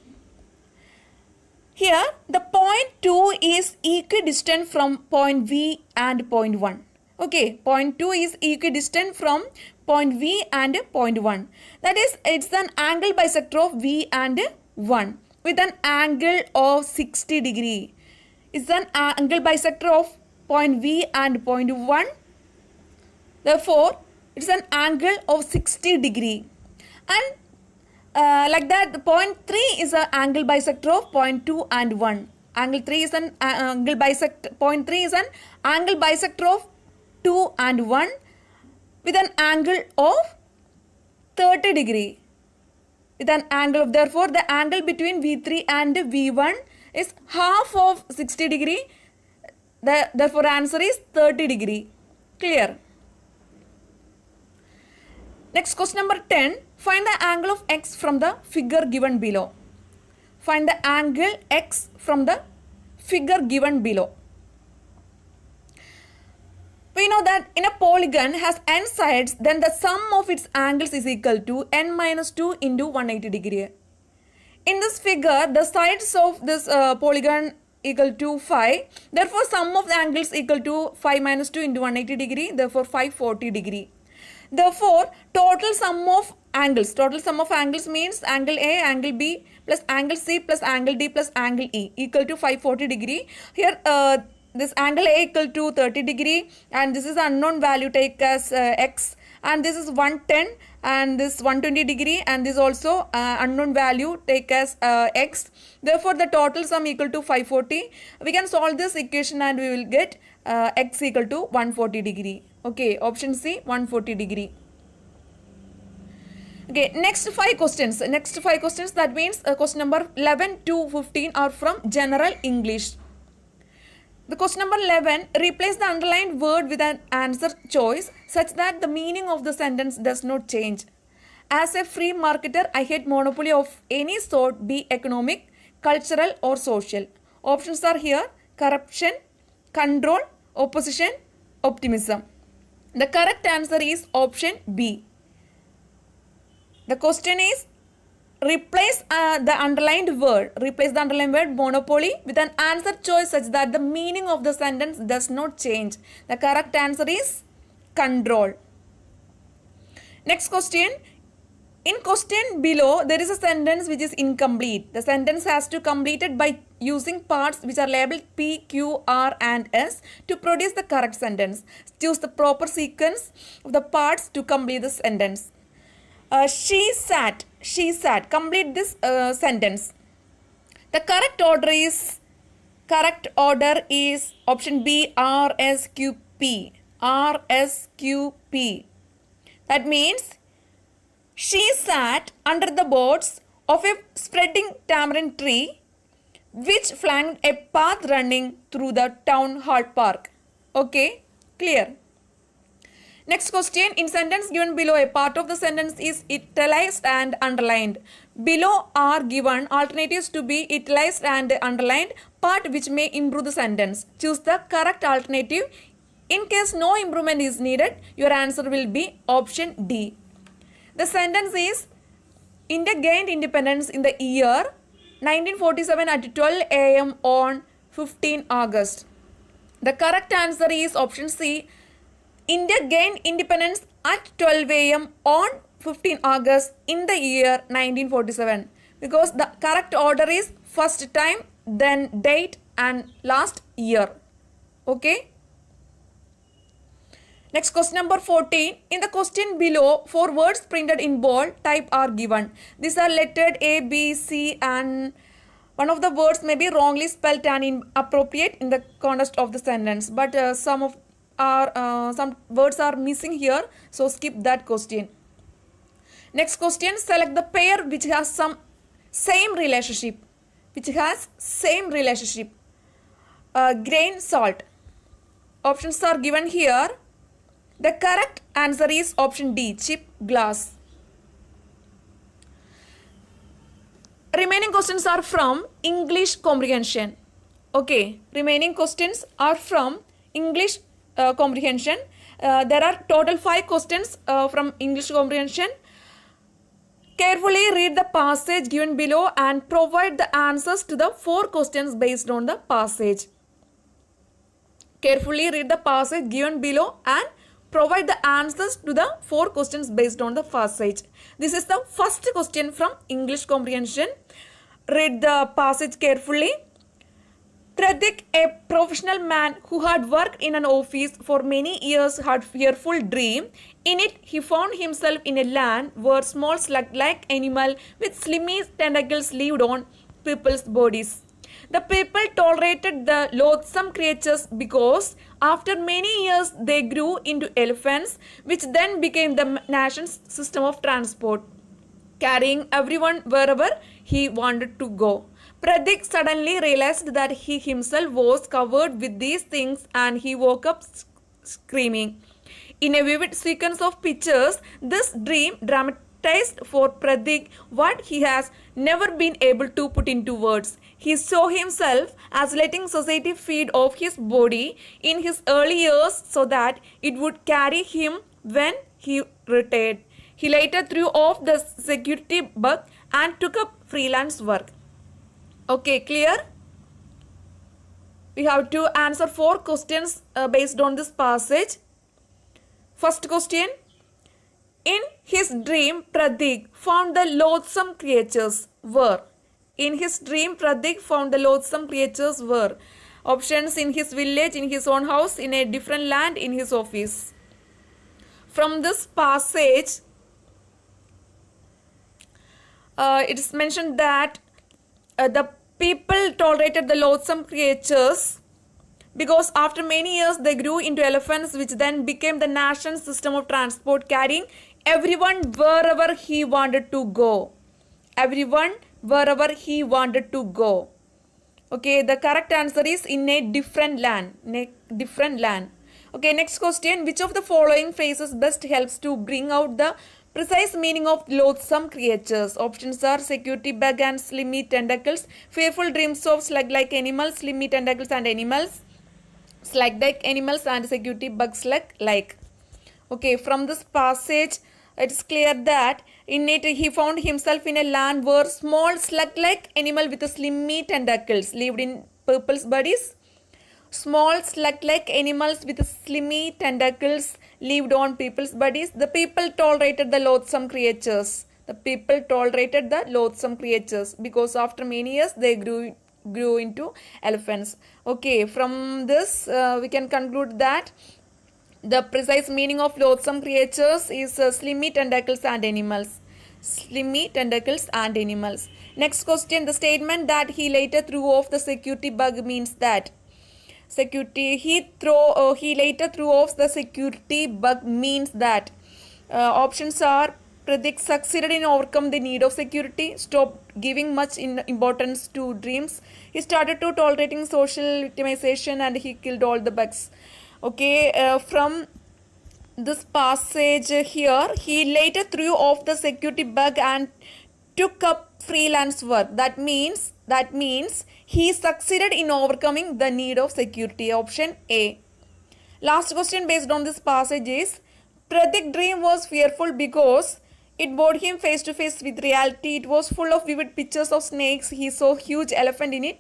F: Here, the point 2 is equidistant from point V and point 1. Okay, point 2 is equidistant from point V and point 1. That is, it's an angle bisector of V and 1 with an angle of 60 degree. It's an angle bisector of point V and point 1. Therefore, it's an angle of 60 degree. And like that, the point 3 is an angle bisector of point 2 and 1. Angle 3 is an angle bisector. Point 3 is an angle bisector of 2 and 1 with an angle of 30 degree. With an angle of, therefore, the angle between V3 and V1 is half of 60 degree. Therefore, answer is 30 degree. Clear? Next, question number 10. Find the angle of X from the figure given below. Find the angle X from the figure given below. We know that in a polygon has n sides, then the sum of its angles is equal to n minus 2 into 180 degree. In this figure, the sides of this polygon equal to 5. Therefore, sum of the angles equal to 5 minus 2 into 180 degree. Therefore, 540 degree. Therefore, total sum of angles. Total sum of angles means angle A, angle B plus angle C plus angle D plus angle E equal to 540 degree. Here this angle A equal to 30 degree and this is unknown value take as X, and this is 110 and this 120 degree and this also unknown value take as X. Therefore the total sum equal to 540. We can solve this equation and we will get X equal to 140 degree. Okay, option C, 140 degree. Okay, next 5 questions. That means question number 11 to 15 are from general English. The question number 11, replace the underlined word with an answer choice such that the meaning of the sentence does not change. As a free marketer, I hate monopoly of any sort, be economic, cultural or social. Options are here: corruption, control, opposition, optimism. The correct answer is option B. The question is replace the underlined word monopoly with an answer choice such that the meaning of the sentence does not change. The correct answer is control. Next question. In question below, there is a sentence which is incomplete. The sentence has to be completed by using parts which are labeled P, Q, R and S to produce the correct sentence. Choose the proper sequence of the parts to complete the sentence. She sat. Complete this sentence. The correct order is option B, R, S, Q, P. R, S, Q, P. That means she sat under the boughs of a spreading tamarind tree which flanked a path running through the town hall park. Okay, clear. Next question. In sentence given below, a part of the sentence is italicized and underlined. Below are given alternatives to be italicized and underlined part which may improve the sentence. Choose the correct alternative. In case no improvement is needed, your answer will be option D. The sentence is India gained independence in the year 1947 at 12 am on 15 August. The correct answer is option C. India gained independence at 12 am on 15 August in the year 1947, because the correct order is first time, then date and last year. Okay. Next question number 14. In the question below, 4 words printed in bold type are given. These are lettered A, B, C and one of the words may be wrongly spelled and inappropriate in the context of the sentence. But some words are missing here, so skip that question. Next question. Select the pair which has some same relationship. Grain, salt. Options are given here. The correct answer is option D, chip, glass. Remaining questions are from English comprehension. Okay, remaining questions are from English comprehension. There are total 5 questions from English comprehension. Carefully read the passage given below and provide the answers to the 4 questions based on the passage. Carefully read the passage given below and provide the answers to the 4 questions based on the passage. This is the first question from English comprehension. Read the passage carefully. Pratik, a professional man who had worked in an office for many years, had a fearful dream. In it, he found himself in a land where small slug-like animals with slimy tentacles lived on people's bodies. The people tolerated the loathsome creatures because after many years they grew into elephants, which then became the nation's system of transport, carrying everyone wherever he wanted to go. Pratik suddenly realized that he himself was covered with these things and he woke up screaming. In a vivid sequence of pictures, this dream dramatized for Pratik what he has never been able to put into words. He saw himself as letting society feed off his body in his early years so that it would carry him when he retired. He later threw off the security bug and took up freelance work. Okay, clear? We have to answer 4 questions based on this passage. First question. In his dream, Pratik found the loathsome creatures were. In his dream, Pratik found the loathsome creatures were. Options: in his village, in his own house, in a different land, in his office. From this passage, it is mentioned that the people tolerated the loathsome creatures because after many years they grew into elephants, which then became the national system of transport, carrying everyone wherever he wanted to go. Everyone wherever he wanted to go. Okay, the correct answer is in a different land. In a different land. Okay, next question. Which of the following phrases best helps to bring out the precise meaning of loathsome creatures? Options are security bug and slimy tentacles, fearful dreams of slug-like animals, slimy tentacles and animals, slug-like animals and security bug slug-like. Okay, from this passage, it is clear that in it he found himself in a land where small slug-like animal with slimy tentacles lived in people's bodies. Small slug-like animals with slimy tentacles lived on people's bodies. The people tolerated the loathsome creatures. The people tolerated the loathsome creatures because after many years they grew into elephants. Okay, from this we can conclude that the precise meaning of loathsome creatures is slimy tentacles and animals. Slimy tentacles and animals. Next question. The statement that he later threw off the security bug means that he later threw off the security bug means that options are: Pratik succeeded in overcome the need of security, stopped giving much importance to dreams, he started to tolerating social victimization, and he killed all the bugs. Okay, from this passage here, he later threw off the security bug and took up freelance work. That means he succeeded in overcoming the need of security. Option A. Last question based on this passage is: Pratik's dream was fearful because it brought him face to face with reality. It was full of vivid pictures of snakes. He saw huge elephant in it.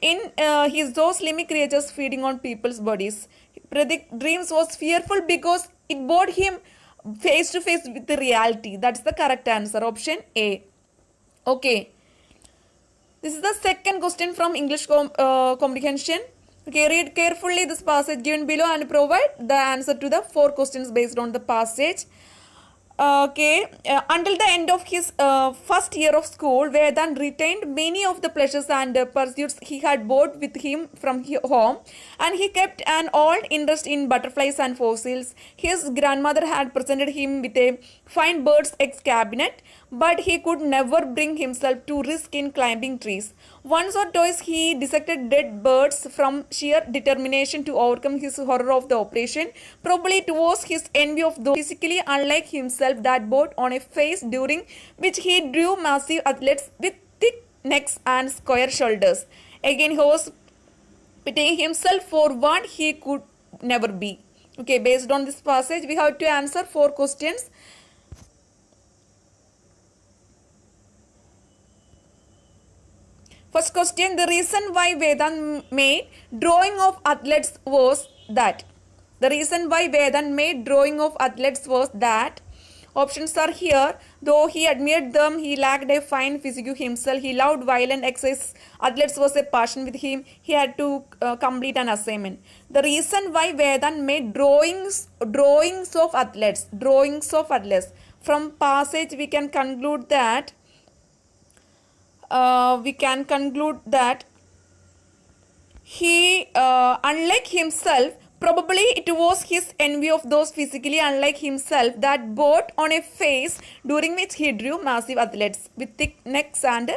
F: He saw slimy creatures feeding on people's bodies. Pratik's dreams was fearful because it brought him face to face with the reality. That's the correct answer. Option A. Okay. This is the second question from English comprehension. Okay, read carefully this passage given below and provide the answer to the 4 questions based on the passage. Until the end of his first year of school, Vedant retained many of the pleasures and pursuits he had brought with him from home, and he kept an old interest in butterflies and fossils. His grandmother had presented him with a fine bird's eggs cabinet, but he could never bring himself to risk in climbing trees. Once or twice he dissected dead birds from sheer determination to overcome his horror of the operation. Probably it was his envy of those physically unlike himself that brought on a phase during which he drew massive athletes with thick necks and square shoulders. Again, he was pitying himself for what he could never be. Okay, based on this passage, we have to answer 4 questions. First question, the reason why Vedant made drawing of athletes was that. The reason why Vedant made drawing of athletes was that. Options are here. Though he admired them, he lacked a fine physique himself. He loved violent exercise. Athletes was a passion with him. He had to complete an assignment. The reason why Vedant made drawings of athletes. From passage we can conclude that he, unlike himself, probably it was his envy of those physically unlike himself that brought on a phase during which he drew massive athletes with thick necks and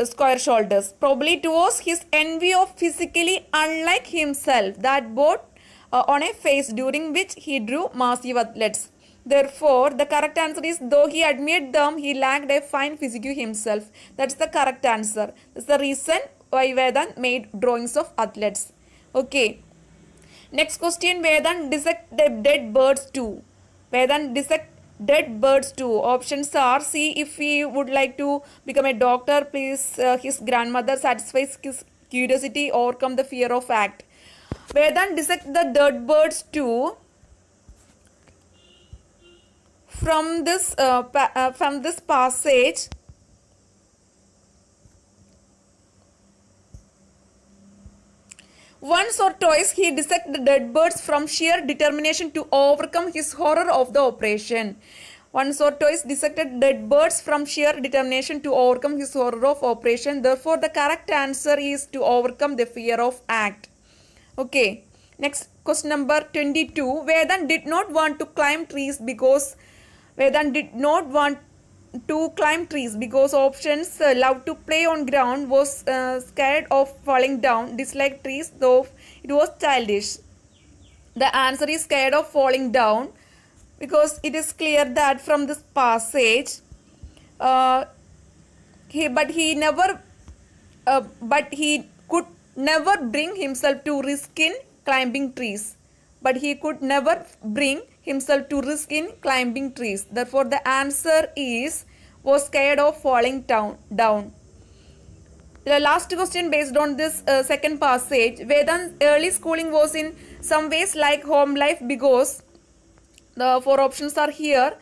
F: square shoulders. Probably it was his envy of physically unlike himself that brought on a phase during which he drew massive athletes. Therefore, the correct answer is, though he admired them, he lacked a fine physique himself. That's the correct answer. That's the reason why Vedant made drawings of athletes. Okay. Next question, Vedant dissect dead birds too. Vedant dissect dead birds too. Options are: see if he would like to become a doctor, please his grandmother, satisfies his curiosity, overcome the fear of act. Vedant dissect the dead birds too from this passage, once or twice he dissected the dead birds from sheer determination to overcome his horror of the operation. Once or twice dissected dead birds from sheer determination to overcome his horror of operation. Therefore, the correct answer is to overcome the fear of act. Okay. Next, question number 22. Vedan did not want to climb trees because options loved to play on ground, was scared of falling down, disliked trees, though it was childish. The answer is scared of falling down, because it is clear that from this passage, he could never bring himself to risk in climbing trees. Therefore, the answer is was scared of falling down. The last question based on this second passage. Vedan's early schooling was in some ways like home life, because the 4 options are here.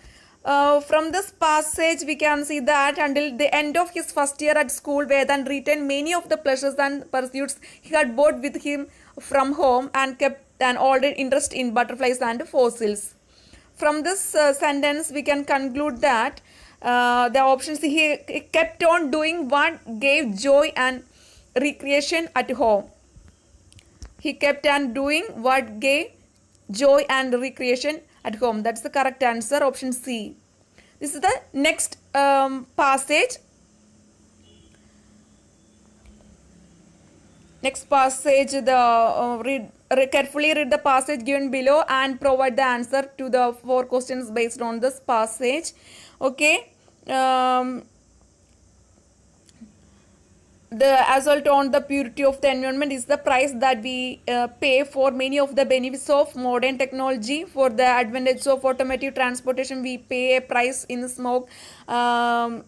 F: From this passage we can see that until the end of his first year at school, Vedan retained many of the pleasures and pursuits he had brought with him from home, and kept an older interest in butterflies and fossils. From this sentence we can conclude that the options, he kept on doing what gave joy and recreation at home. He kept on doing what gave joy and recreation at home. That's the correct answer, option C. This is the next passage. Carefully read the passage given below and provide the answer to the 4 questions based on this passage. Okay. The assault on the purity of the environment is the price that we pay for many of the benefits of modern technology. For the advantage of automotive transportation, we pay a price in smoke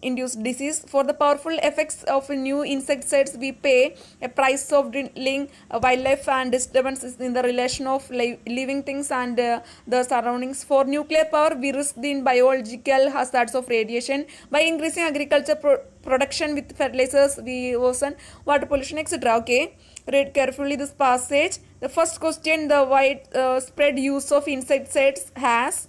F: induced disease. For the powerful effects of new insecticides, we pay a price of dwindling wildlife and disturbances in the relation of living things and the surroundings. For nuclear power, we risk the biological hazards of radiation. By increasing agriculture production with fertilizers, we worsen water pollution, etc. Okay, read carefully this passage. The first question, the widespread use of insecticides has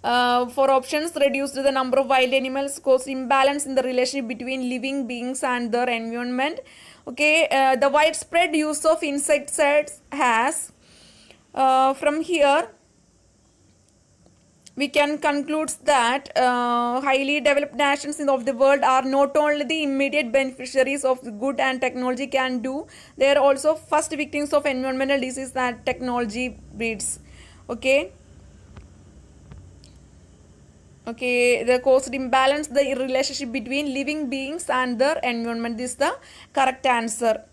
F: 4 options: reduced the number of wild animals, caused imbalance in the relationship between living beings and their environment. Okay, the widespread use of insecticides has from here we can conclude that highly developed nations of the world are not only the immediate beneficiaries of the good and technology can do, they are also first victims of environmental disease that technology breeds. Okay. Okay, the caused imbalance the relationship between living beings and their environment. This is the correct answer.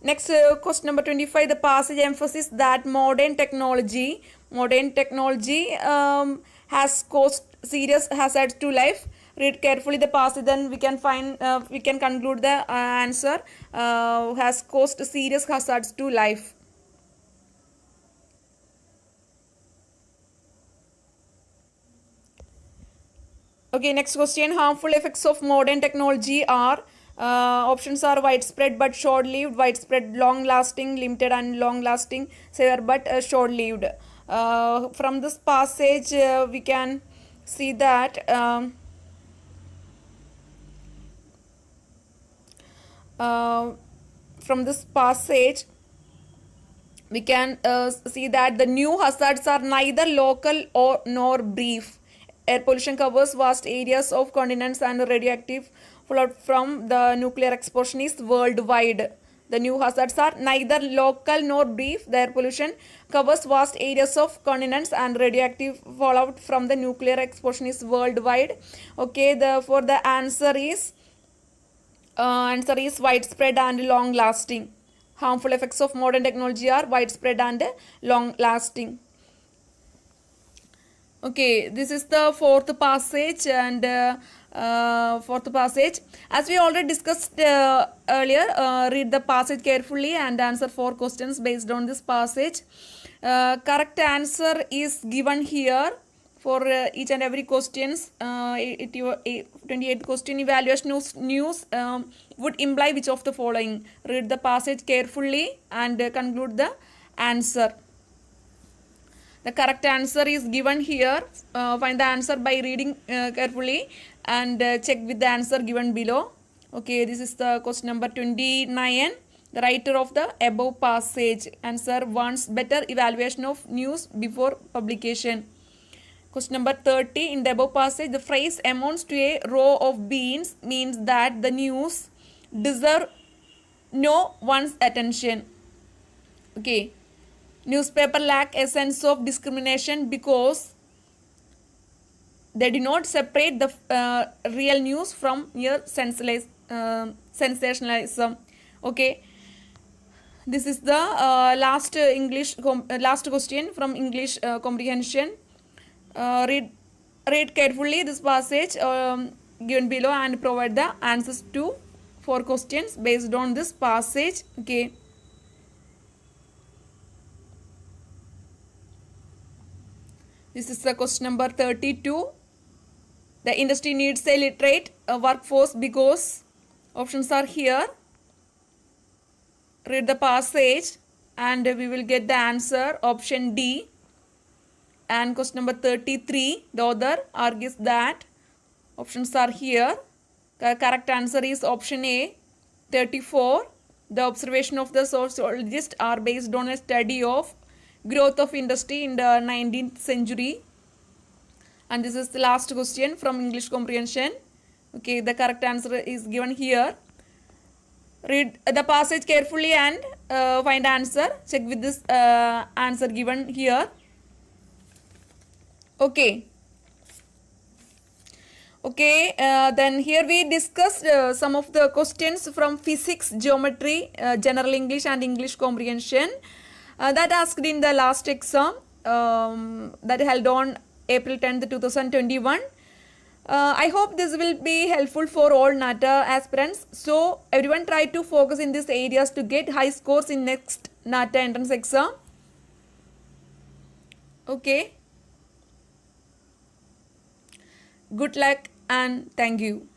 F: Next, question number 25. The passage emphasizes that modern technology has caused serious hazards to life. Read carefully the passage, then we can conclude the answer. Has caused serious hazards to life. Okay, next question. Harmful effects of modern technology are options are widespread but short-lived, widespread, long-lasting, limited and long-lasting, severe but short-lived. From this passage we can see that the new hazards are neither local nor brief. Air pollution covers vast areas of continents and radioactive fallout from the nuclear explosion is worldwide. The new hazards are neither local nor brief. The air pollution covers vast areas of continents and radioactive fallout from the nuclear explosion is worldwide. Okay, therefore the answer is widespread and long lasting. Harmful effects of modern technology are widespread and long lasting. Okay, this is the fourth passage, and as we already discussed earlier, read the passage carefully and answer 4 questions based on this passage. Correct answer is given here for each and every questions. 28th question, evaluation of news would imply which of the following? Read the passage carefully and conclude the answer. The correct answer is given here. Find the answer by reading carefully and check with the answer given below. Okay, this is the question number 29. The writer of the above passage answer wants better evaluation of news before publication. Question number 30. In the above passage, the phrase amounts to a row of beans means that the news deserve no one's attention. Okay. Newspaper lack a sense of discrimination because they do not separate the real news from mere sensationalism. Okay. This is the last last question from English comprehension. Read carefully this passage given below and provide the answers to 4 questions based on this passage. Okay. This is the question number 32. The industry needs a literate workforce because options are here. Read the passage and we will get the answer option D. And question number 33, the author argues that options are here. The correct answer is option A. 34, the observation of the sociologists are based on a study of growth of industry in the 19th century. And this is the last question from English comprehension. Okay, the correct answer is given here. Read the passage carefully and find answer. Check with this answer given here. Okay. Okay, then here we discussed some of the questions from physics, geometry, general English and English comprehension that asked in the last exam that held on April 10th, 2021. I hope this will be helpful for all NATA aspirants. So everyone try to focus in these areas to get high scores in next NATA entrance exam. Okay. Good luck and thank you.